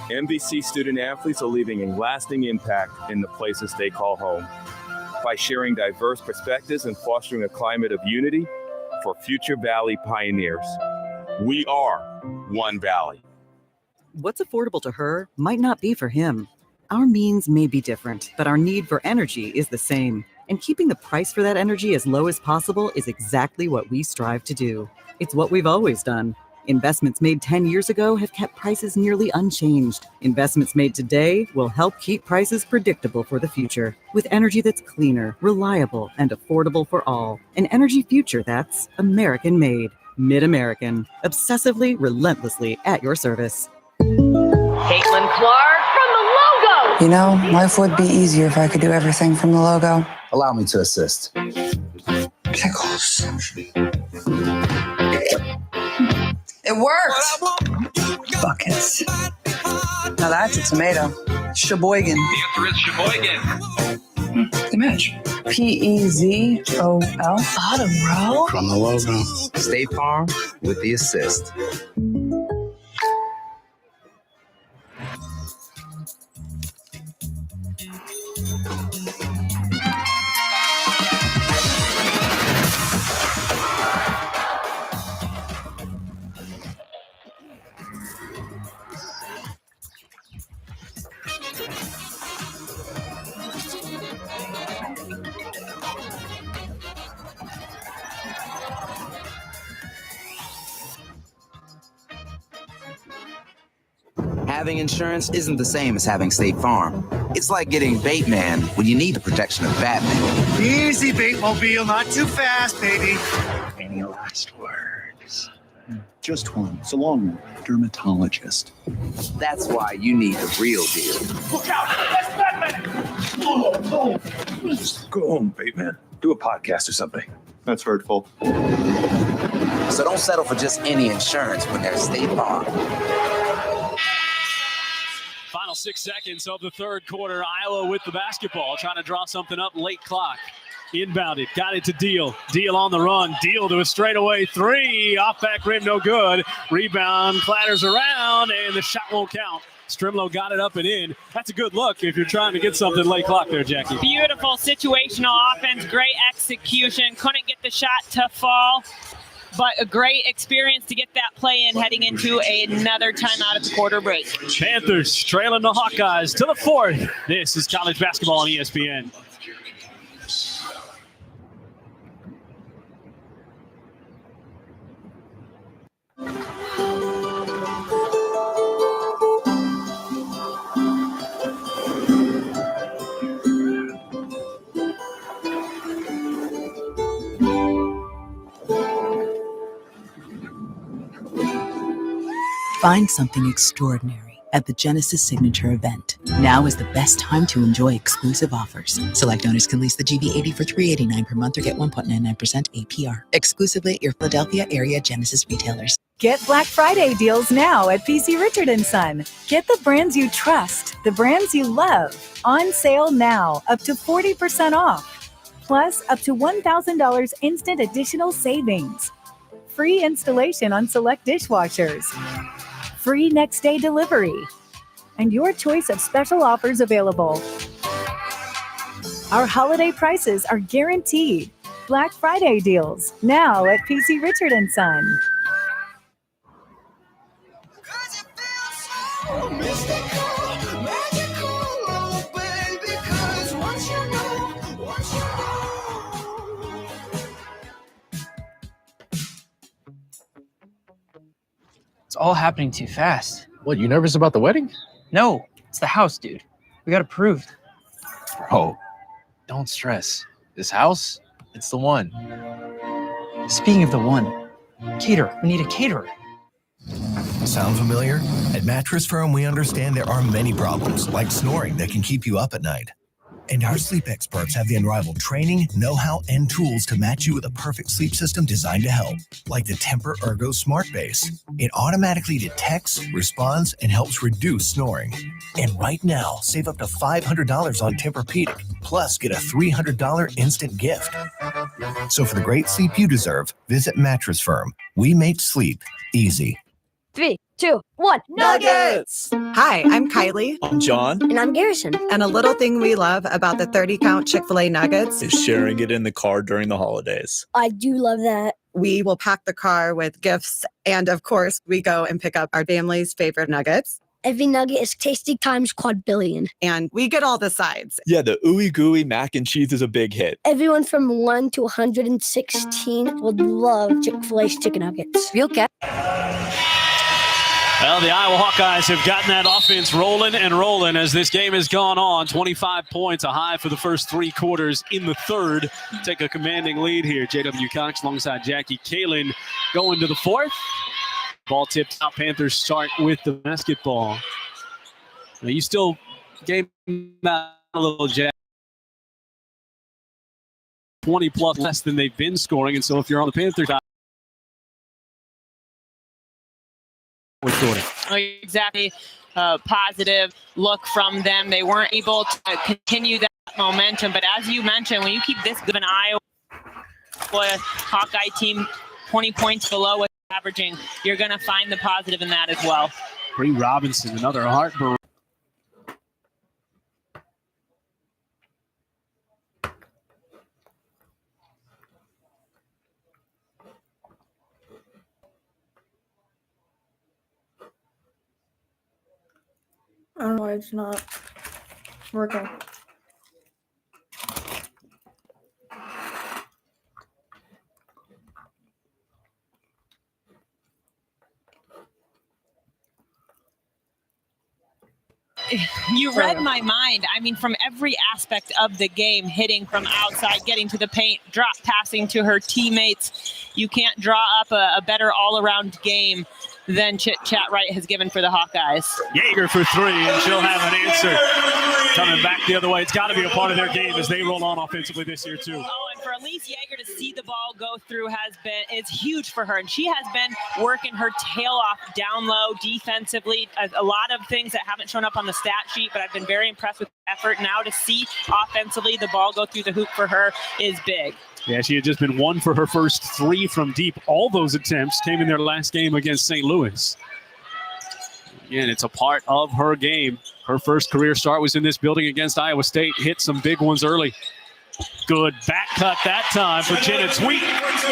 MVC student athletes are leaving a lasting impact in the places they call home by sharing diverse perspectives and fostering a climate of unity for future Valley pioneers. We are One Valley. What's affordable to her might not be for him. Our means may be different, but our need for energy is the same. And keeping the price for that energy as low as possible is exactly what we strive to do. It's what we've always done. Investments made 10 years ago have kept prices nearly unchanged. Investments made today will help keep prices predictable for the future. With energy that's cleaner, reliable, and affordable for all. An energy future that's American-made. Mid-American. Obsessively, relentlessly at your service. Caitlin Clark from the logo. You know, life would be easier if I could do everything from the logo. Allow me to assist. Pickles. It worked! Buckets. Now that's a tomato. Sheboygan. The answer is Sheboygan. They match. P-E-Z-O-L. Bottom row? From the logo. State Farm with the assist. Having insurance isn't the same as having State Farm. It's like getting Bateman when you need the protection of Batman. Easy, Batemobile, not too fast, baby. Any last words? Just one. It's a long one. Dermatologist. That's why you need the real deal. Look out! That's Batman! Go home, Bateman. Do a podcast or something. That's hurtful. So don't settle for just any insurance when there's State Farm. Final 6 seconds of the third quarter. Iowa with the basketball, trying to draw something up late clock. Inbounded, got it to Deal. Deal on the run. Deal to a straightaway three. Off back rim, no good. Rebound, clatters around, and the shot won't count. Strimlow got it up and in. That's a good look if you're trying to get something late clock there, Jackie. Beautiful situational offense, great execution. Couldn't get the shot to fall, but a great experience to get that play in heading into another timeout at the quarter break. Panthers trailing the Hawkeyes to the fourth. This is college basketball on ESPN. Find something extraordinary at the Genesis Signature event. Now is the best time to enjoy exclusive offers. Select owners can lease the GV80 for $389 per month or get 1.99% APR. Exclusively at your Philadelphia area Genesis retailers. Get Black Friday deals now at PC Richard & Son. Get the brands you trust, the brands you love. On sale now, up to 40% off. Plus, up to $1,000 instant additional savings. Free installation on select dishwashers. Free next day delivery. And your choice of special offers available. Our holiday prices are guaranteed. Black Friday deals now at PC Richard & Son. It's all happening too fast. What, you nervous about the wedding? No, it's the house, dude. We got approved. Bro, don't stress. This house, it's the one. Speaking of the one, caterer. We need a caterer. Sound familiar? At Mattress Firm, we understand there are many problems, like snoring, that can keep you up at night. And our sleep experts have the unrivaled training, know-how, and tools to match you with a perfect sleep system designed to help, like the Temper Ergo Smart Base. It automatically detects, responds, and helps reduce snoring. And right now, save up to $500 on Tempur-Pedic, plus get a $300 instant gift. So for the great sleep you deserve, visit Mattress Firm. We make sleep easy. 3, 2, 1. Nuggets! Hi, I'm Kylie. I'm John. And I'm Garrison. And a little thing we love about the 30-count Chick-fil-A nuggets is sharing it in the car during the holidays. I do love that. We will pack the car with gifts. And of course, we go and pick up our family's favorite nuggets. Every nugget is tasty times quadrillion. And we get all the sides. Yeah, the ooey gooey mac and cheese is a big hit. Everyone from 1 to 116 would love Chick-fil-A's chicken nuggets. Real cat. Well, the Iowa Hawkeyes have gotten that offense rolling and rolling as this game has gone on. 25 points, a high for the first 3 quarters in the third. Take a commanding lead here. J.W. Cox alongside Jackie Kalin going to the fourth. Ball tipped out. Panthers start with the basketball. Now you still game out a little, Jack. 20 plus less than they've been scoring. And so if you're on the Panthers side, Exactly. Positive look from them. They weren't able to continue that momentum. But as you mentioned, when you keep this good of an Iowa Hawkeye team 20 points below what's averaging, you're going to find the positive in that as well. Bree Robinson, another heartburn. I don't know why it's not working. You read my mind. I mean, from every aspect of the game, hitting from outside, getting to the paint, drop passing to her teammates. You can't draw up a better all-around game than Chit Chat Wright has given for the Hawkeyes. Yeager for 3, and she'll have an answer. Coming back the other way. It's got to be a part of their game as they roll on offensively this year, too. Oh, and for Elise Yeager to see the ball go through it's huge for her. And she has been working her tail off down low defensively. A lot of things that haven't shown up on the stat sheet, but I've been very impressed with the effort. Now to see offensively the ball go through the hoop for her is big. Yeah, she had just been 1 for her first 3 from deep. All those attempts came in their last game against St. Louis. Again, it's a part of her game. Her first career start was in this building against Iowa State. Hit some big ones early. Good back cut that time for Jenna Tweet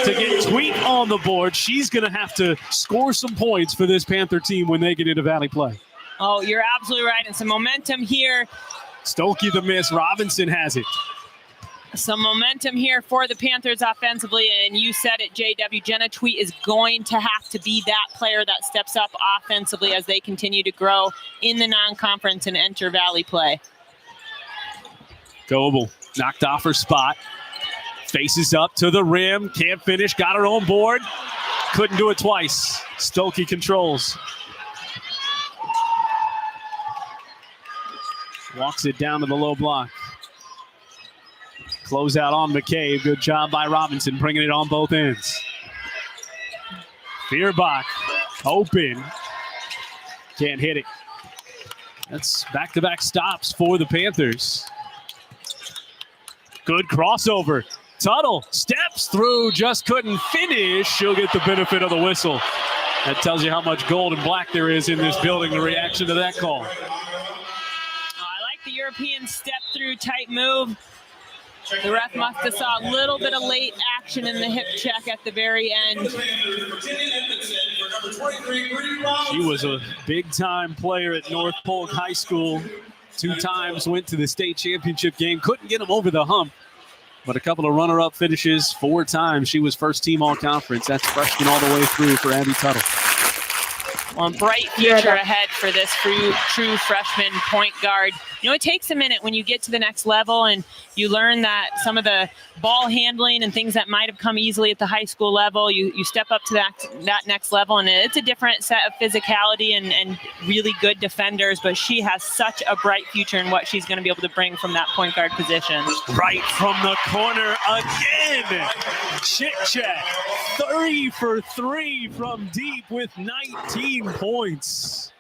to get Tweet on the board. She's going to have to score some points for this Panther team when they get into Valley play. Oh, you're absolutely right. And some momentum here. Stokey the miss. Robinson has it. Some momentum here for the Panthers offensively, and you said it, JW. Jenna Tweet is going to have to be that player that steps up offensively as they continue to grow in the non-conference and enter Valley play. Goebel knocked off her spot. Faces up to the rim. Can't finish. Got her own board. Couldn't do it twice. Stokey controls. Walks it down to the low block. Close out on McCabe. Good job by Robinson, bringing it on both ends. Bierbach open. Can't hit it. That's back-to-back stops for the Panthers. Good crossover. Tuttle steps through, just couldn't finish. She'll get the benefit of the whistle. That tells you how much gold and black there is in this building, the reaction to that call. I like the European step-through type move. The ref must have saw a little bit of late action in the hip check at the very end. She was a big-time player at North Polk High School. 2 times went to the state championship game. Couldn't get them over the hump, but a couple of runner-up finishes. 4 times she was first-team all-conference. That's freshman all the way through for Abby Tuttle. Well, bright future ahead for this true freshman point guard. You know, it takes a minute when you get to the next level and you learn that some of the ball handling and things that might have come easily at the high school level, you step up to that next level, and it's a different set of physicality and really good defenders, but she has such a bright future in what she's going to be able to bring from that point guard position. Right from the corner again. Chit-chat, 3 for 3 from deep with 19 points.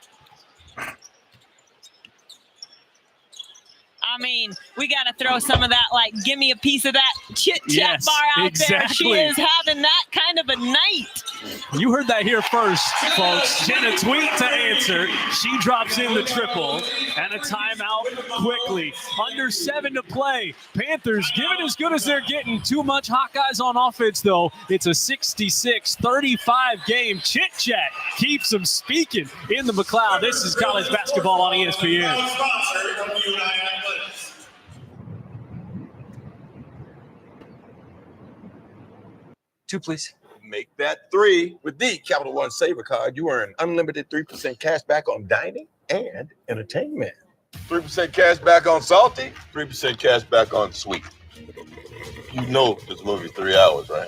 I mean, we got to throw some of that, like, give me a piece of that chit-chat bar out there. She is having that kind of a night. You heard that here first, folks. Jenna Tweet to answer. She drops in the triple and a timeout quickly. Under 7 to play. Panthers giving as good as they're getting. Too much Hawkeyes on offense, though. It's a 66-35 game. Chit-chat keeps them speaking in the McLeod. This is college basketball on ESPN. 2, please. Make that 3 with the Capital One Saver card. You earn unlimited 3% cash back on dining and entertainment. 3% cash back on salty, 3% cash back on sweet. You know this movie's 3 hours, right?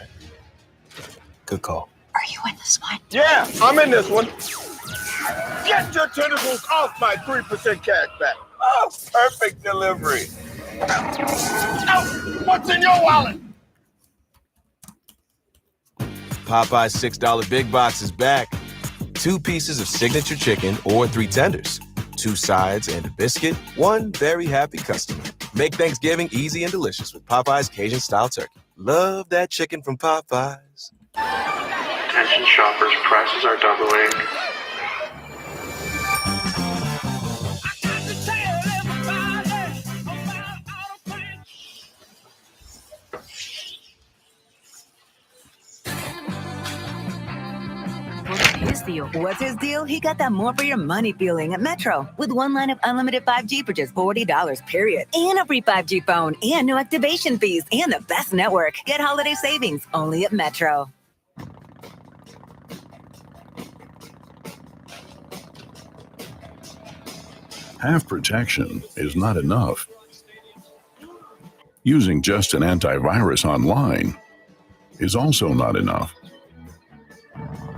Good call. Are you in this one? Yeah, I'm in this one. Get your tentacles off my 3% cash back. Oh, perfect delivery. Oh, what's in your wallet? Popeye's $6 Big Box is back. 2 pieces of signature chicken or 3 tenders. 2 sides and a biscuit. 1 very happy customer. Make Thanksgiving easy and delicious with Popeye's Cajun-style turkey. Love that chicken from Popeye's. Attention shoppers, prices are doubling. His deal. What's his deal? He got that more for your money feeling at Metro with 1 line of unlimited 5G for just $40, period. And a free 5G phone and no activation fees and the best network. Get holiday savings only at Metro. Half protection is not enough. Using just an antivirus online is also not enough.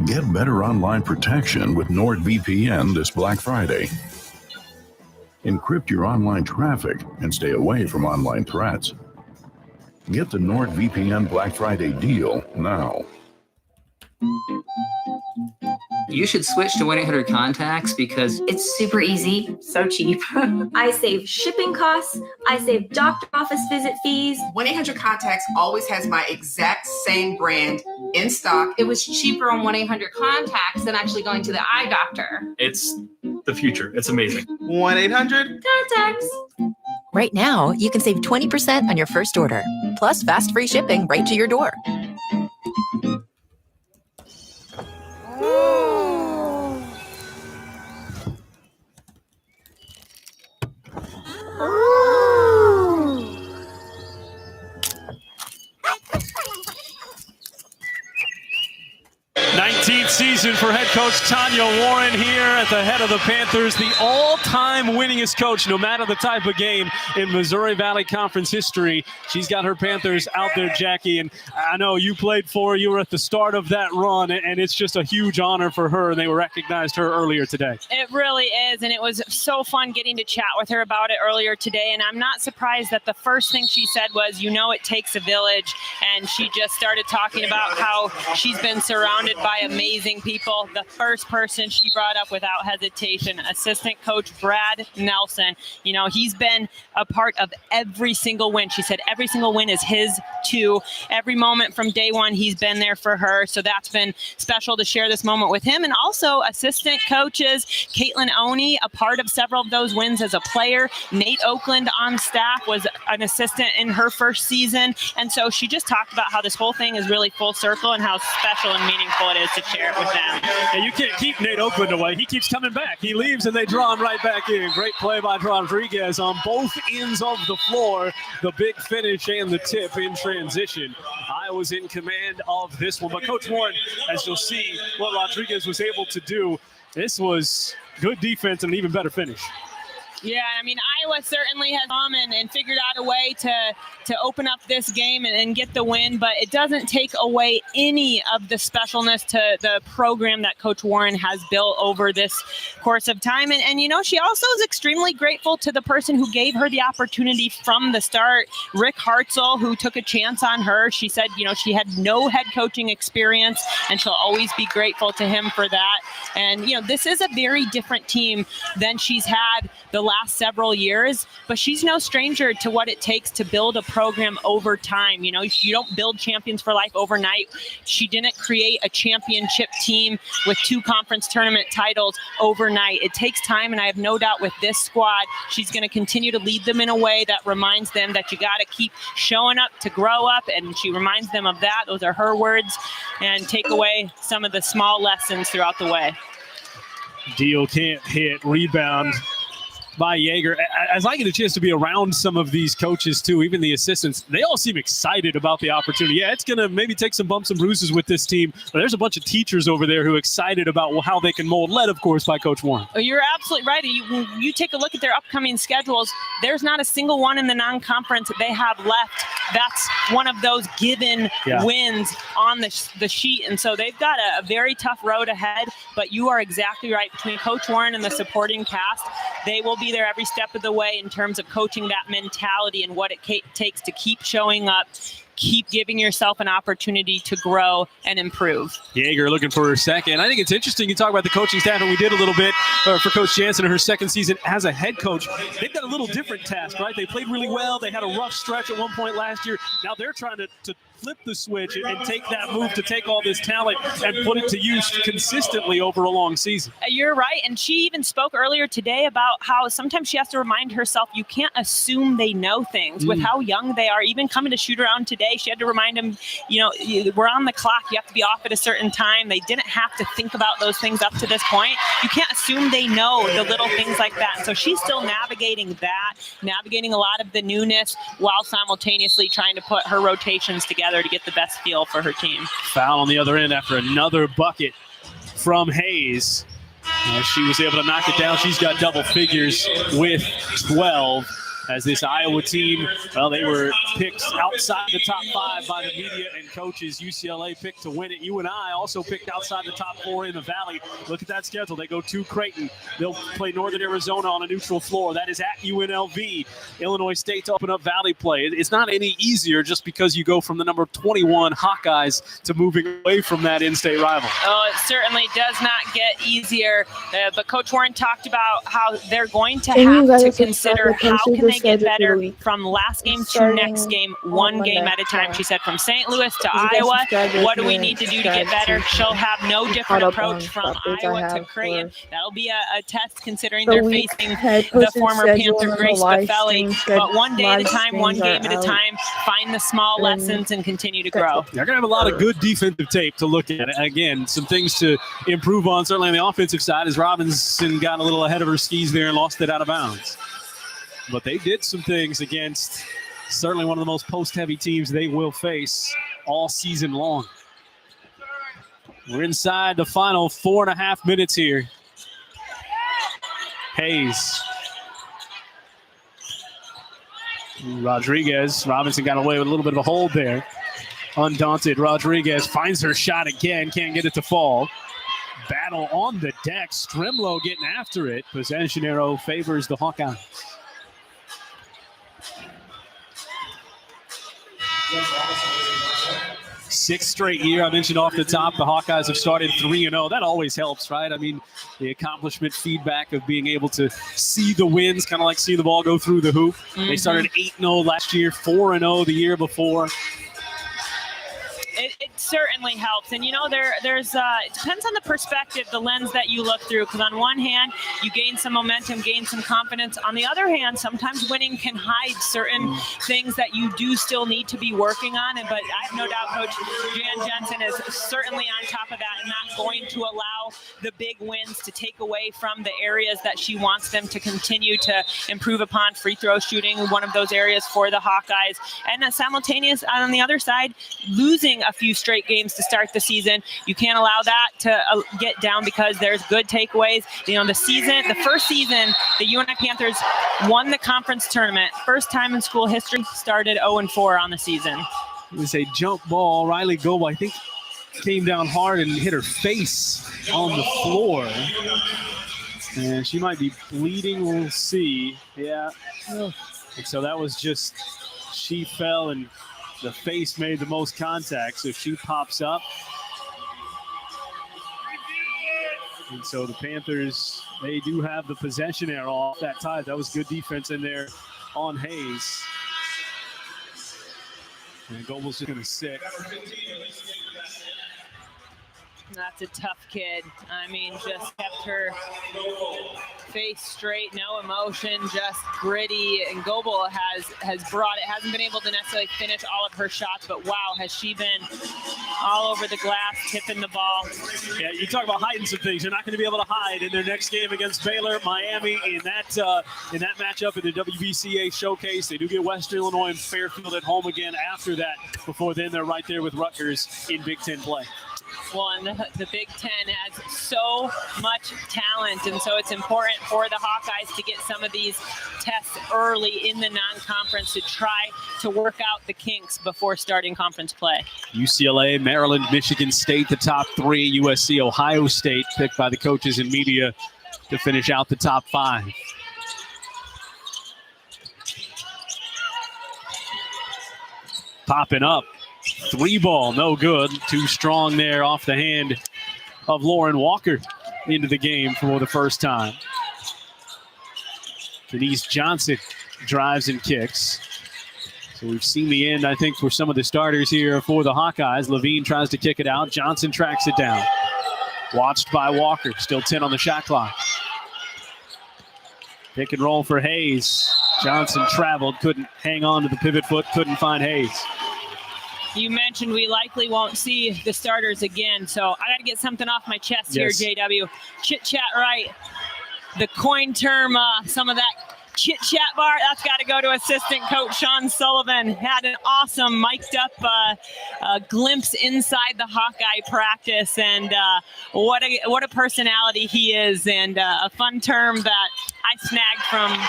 Get better online protection with NordVPN this Black Friday. Encrypt your online traffic and stay away from online threats. Get the NordVPN Black Friday deal now. You should switch to 1-800-CONTACTS because it's super easy, so cheap. I save shipping costs. I save doctor office visit fees. 1-800-CONTACTS always has my exact same brand in stock. It was cheaper on 1-800-CONTACTS than actually going to the eye doctor. It's the the future. It's amazing. 1-800-TAX. Right now, you can save 20% on your first order, plus fast free shipping right to your door. Season for head coach Tanya Warren here at the head of the Panthers, the all-time winningest coach, no matter the type of game in Missouri Valley Conference history. She's got her Panthers out there, Jackie, and I know you played for her. You were at the start of that run, and it's just a huge honor for her, and they recognized her earlier today. It really is, and it was so fun getting to chat with her about it earlier today, and I'm not surprised that the first thing she said was, it takes a village, and she just started talking about how she's been surrounded by amazing people. The first person she brought up without hesitation, assistant coach Brad Nelson. He's been a part of every single win. She said every single win is his too. Every moment from day one, he's been there for her. So that's been special to share this moment with him. And also assistant coaches, Caitlin Oney, a part of several of those wins as a player. Nate Oakland on staff was an assistant in her first season. And so she just talked about how this whole thing is really full circle and how special and meaningful it is to share it with them. And you can't keep Nate Oakland away. He keeps coming back. He leaves and they draw him right back in. Great play by Rodriguez on both ends of the floor. The big finish and the tip in transition. Iowa's in command of this one. But Coach Warren, as you'll see what Rodriguez was able to do, this was good defense and an even better finish. Yeah, Iowa certainly has come and figured out a way to open up this game and get the win, but it doesn't take away any of the specialness to the program that Coach Warren has built over this course of time. And she also is extremely grateful to the person who gave her the opportunity from the start, Rick Hartzell, who took a chance on her. She said, she had no head coaching experience, and she'll always be grateful to him for that. And, this is a very different team than she's had the last several years, but she's no stranger to what it takes to build a program over time. You don't build champions for life overnight. She didn't create a championship team with 2 conference tournament titles overnight. It takes time, and I have no doubt with this squad, she's going to continue to lead them in a way that reminds them that you got to keep showing up to grow up, and she reminds them of that. Those are her words, and take away some of the small lessons throughout the way. Deal can't hit, rebound by Yeager. As I get a chance to be around some of these coaches too, even the assistants, they all seem excited about the opportunity. Yeah, it's going to maybe take some bumps and bruises with this team, but there's a bunch of teachers over there who are excited about how they can mold, led, of course, by Coach Warren. You're absolutely right. You take a look at their upcoming schedules, there's not a single one in the non-conference that they have left. That's one of those given wins on the sheet, and so they've got a very tough road ahead, but you are exactly right. Between Coach Warren and the supporting cast, they will be there every step of the way in terms of coaching that mentality and what it takes to keep showing up, keep giving yourself an opportunity to grow and improve. Yeager looking for her second. I think it's interesting you talk about the coaching staff, and we did a little bit for Coach Jansen in her second season as a head coach. They've got a little different task, right? They played really well. They had a rough stretch at one point last year. Now they're trying to flip the switch and take that move to take all this talent and put it to use consistently over a long season. You're right. And she even spoke earlier today about how sometimes she has to remind herself you can't assume they know things with how young they are. Even coming to shoot around today, she had to remind them, we're on the clock. You have to be off at a certain time. They didn't have to think about those things up to this point. You can't assume they know the little things like that. And so she's still navigating a lot of the newness while simultaneously trying to put her rotations together to get the best feel for her team. Foul on the other end after another bucket from Hayes. She was able to knock it down. She's got double figures with 12. As this Iowa team, they were picked outside the top 5 by the media and coaches. UCLA picked to win it. UNI also picked outside the top 4 in the Valley. Look at that schedule. They go to Creighton. They'll play Northern Arizona on a neutral floor. That is at UNLV. Illinois State to open up Valley play. It's not any easier just because you go from the number 21 Hawkeyes to moving away from that in-state rival. Oh, it certainly does not get easier. But Coach Warren talked about how they're going to have to consider how can they get better from last game to next game, one game at a time. She said from St. Louis to Iowa, what do we need to do to get better? She'll have no different approach from Iowa to Creighton. That'll be a test considering they're facing the former Panther Grace Buffelli. But one day at a time, one game at a time, find the small lessons and continue to grow. They're going to have a lot of good defensive tape to look at. Again, some things to improve on, certainly on the offensive side, as Robinson got a little ahead of her skis there and lost it out of bounds. But they did some things against certainly one of the most post-heavy teams they will face all season long. We're inside the final 4.5 minutes here. Hayes. Rodriguez. Robinson got away with a little bit of a hold there. Undaunted, Rodriguez finds her shot again, can't get it to fall. Battle on the deck, Strimlow getting after it. Possession arrow favors the Hawkeyes. Sixth straight year, I mentioned off the top, the Hawkeyes have started 3-0. That always helps, right? I mean, the accomplishment feedback of being able to see the wins, kind of like see the ball go through the hoop. They started 8-0 last year, 4-0 the year before. It certainly helps. And, you know, there's it depends on the perspective, the lens that you look through. Because on one hand, you gain some momentum, gain some confidence. On the other hand, sometimes winning can hide certain things that you do still need to be working on. But I have no doubt Coach Jan Jensen is certainly on top of that and not going to allow the big wins to take away from the areas that she wants them to continue to improve upon. Free throw shooting, one of those areas for the Hawkeyes. And simultaneous, on the other side, losing a few straight games to start the season. You can't allow that to get down because there's good takeaways. You know, the first season, the UNI Panthers won the conference tournament. First time in school history, started 0-4 on the season. It was a jump ball. Riley Goble, I think, came down hard and hit her face on the floor. And she might be bleeding. We'll see. Yeah. And so that was just, she fell and the face made the most contact, so she pops up. And so the Panthers, they do have the possession arrow off that tie. That was good defense in there on Hayes. And Goble's just going to sit. That's a tough kid. I mean, just kept her face straight, no emotion, just gritty. And Goble has brought it, hasn't been able to necessarily finish all of her shots, but wow, has she been all over the glass, tipping the ball. Yeah, you talk about hiding some things. You're not going to be able to hide in their next game against Baylor, Miami, in that matchup in the WBCA showcase. They do get Western Illinois and Fairfield at home again after that. Before then, they're right there with Rutgers in Big Ten play. Well, and the Big Ten has so much talent, and so it's important for the Hawkeyes to get some of these tests early in the non-conference to try to work out the kinks before starting conference play. UCLA, Maryland, Michigan State, the top three. USC, Ohio State, picked by the coaches and media to finish out the top five. Popping up. Three ball, no good. Too strong there off the hand of Lauren Walker into the game for the first time. Denise Johnson drives and kicks. So we've seen the end, I think, for some of the starters here for the Hawkeyes. Levine tries to kick it out. Johnson tracks it down. Watched by Walker. Still 10 on the shot clock. Pick and roll for Hayes. Johnson traveled, couldn't hang on to the pivot foot, couldn't find Hayes. You mentioned we likely won't see the starters again, so I got to get something off my chest here, JW. Chit-chat right. The coin term, some of that chit-chat bar, that's got to go to assistant coach Sean Sullivan. Had an awesome mic'd up glimpse inside the Hawkeye practice, and what a personality he is, and a fun term that I snagged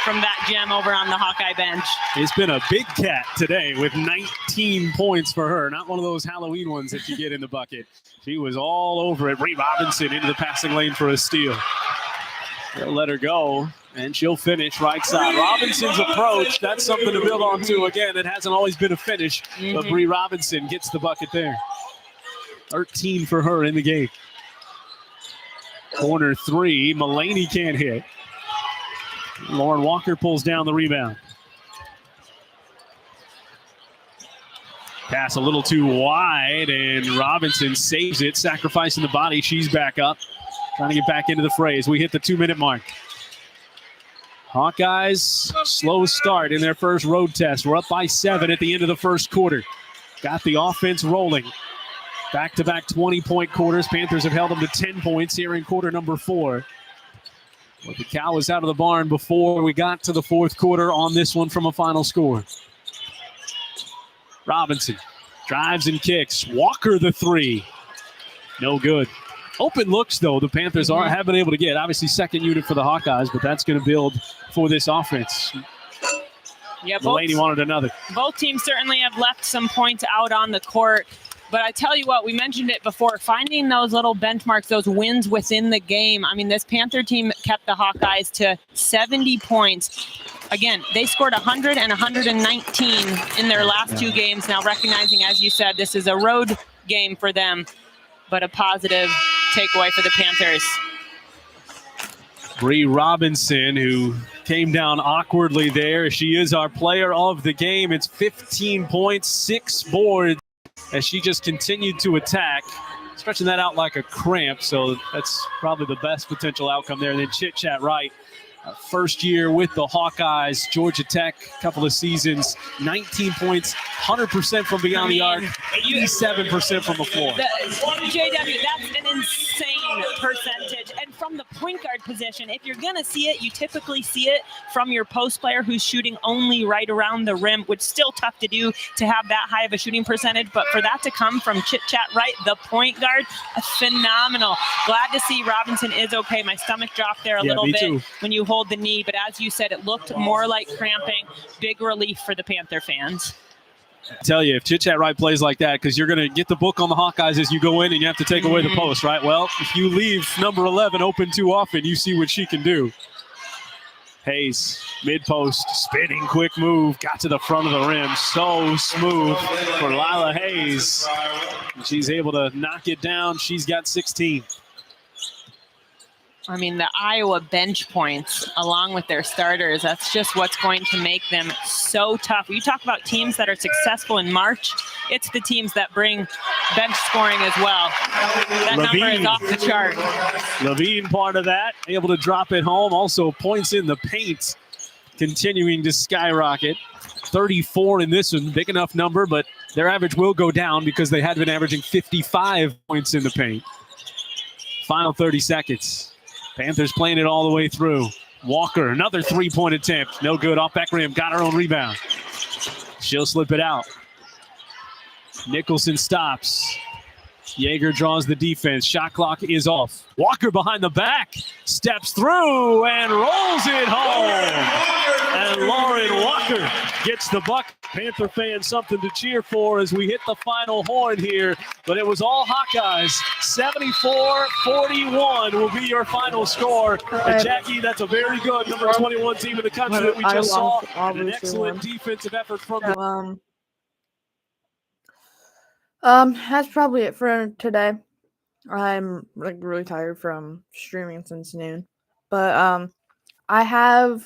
from that gem over on the Hawkeye bench. It's been a big cat today with 19 points for her. Not one of those Halloween ones that you get in the bucket. She was all over it. Bree Robinson into the passing lane for a steal. They'll let her go, and she'll finish right side. Robinson's approach, that's something to build on to. Again, it hasn't always been a finish, but Bree Robinson gets the bucket there. 13 for her in the game. Corner three, Mulaney can't hit. Lauren Walker pulls down the rebound. Pass a little too wide, and Robinson saves it, sacrificing the body. She's back up, trying to get back into the fray as we hit the 2-minute mark. Hawkeyes, slow start in their first road test. We're up by 7 at the end of the first quarter. Got the offense rolling. Back-to-back 20-point quarters. Panthers have held them to 10 points here in quarter number 4. But the cow was out of the barn before we got to the fourth quarter on this one from a final score. Robinson drives and kicks. Walker the 3. No good. Open looks, though, the Panthers have been able to get. Obviously, second unit for the Hawkeyes, but that's going to build for this offense. Yeah, Mulaney wanted another. Both teams certainly have left some points out on the court. But I tell you what, we mentioned it before, finding those little benchmarks, those wins within the game. I mean, this Panther team kept the Hawkeyes to 70 points. Again, they scored 100 and 119 in their last 2 games. Now, recognizing, as you said, this is a road game for them, but a positive takeaway for the Panthers. Bree Robinson, who came down awkwardly there. She is our player of the game. It's 15 points, 6 boards, as she just continued to attack, stretching that out like a cramp. So that's probably the best potential outcome there. And then Chit Chat Wright, first year with the Hawkeyes, Georgia Tech, couple of seasons, 19 points, 100% from beyond the arc, 87% from the floor. JW, that's an insane percentage. And from the point guard position, if you're going to see it, you typically see it from your post player who's shooting only right around the rim, which is still tough to do to have that high of a shooting percentage. But for that to come from Chit Chat Wright, the point guard, phenomenal. Glad to see Robinson is okay. My stomach dropped there a little bit too. When you hold the knee, but as you said, it looked more like cramping. Big relief for the Panther fans. I tell you, if Chit Chat Wright plays like that, because you're going to get the book on the Hawkeyes as you go in and you have to take away the post, right? Well, if you leave number 11 open too often, you see what she can do. Hayes, mid-post, spinning, quick move, got to the front of the rim. So smooth for Lila Hayes. She's able to knock it down. She's got 16. I mean, the Iowa bench points, along with their starters, that's just what's going to make them so tough. You talk about teams that are successful in March, it's the teams that bring bench scoring as well. That number is off the chart. Levine part of that, able to drop it home. Also points in the paint, continuing to skyrocket. 34 in this one, big enough number, but their average will go down because they had been averaging 55 points in the paint. Final 30 seconds. Panthers playing it all the way through. Walker, another three-point attempt. No good, off back rim, got her own rebound. She'll slip it out. Nicholson stops. Yeager draws the defense. Shot clock is off. Walker behind the back, steps through and rolls it home. And Lauren Walker gets the buck. Panther fans something to cheer for as we hit the final horn here. But it was all Hawkeyes. 74-41 will be your final score. And Jackie, that's a very good number 21 team in the country that we just saw. And an excellent defensive effort from them. That's probably it for today. I'm really tired from streaming since noon. But I'm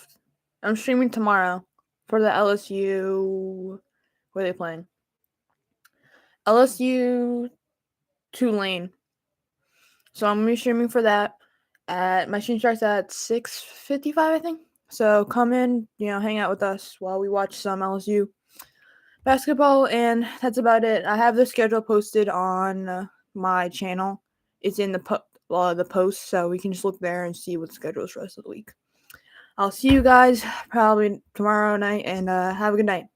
streaming tomorrow for the LSU. Where are they playing? LSU Tulane. So I'm gonna be streaming for that. My stream starts at 6:55, I think. So come in, hang out with us while we watch some LSU basketball, and that's about it. I have the schedule posted on my channel. It's in the post, so we can just look there and see what the schedule is for the rest of the week. I'll see you guys probably tomorrow night, and have a good night.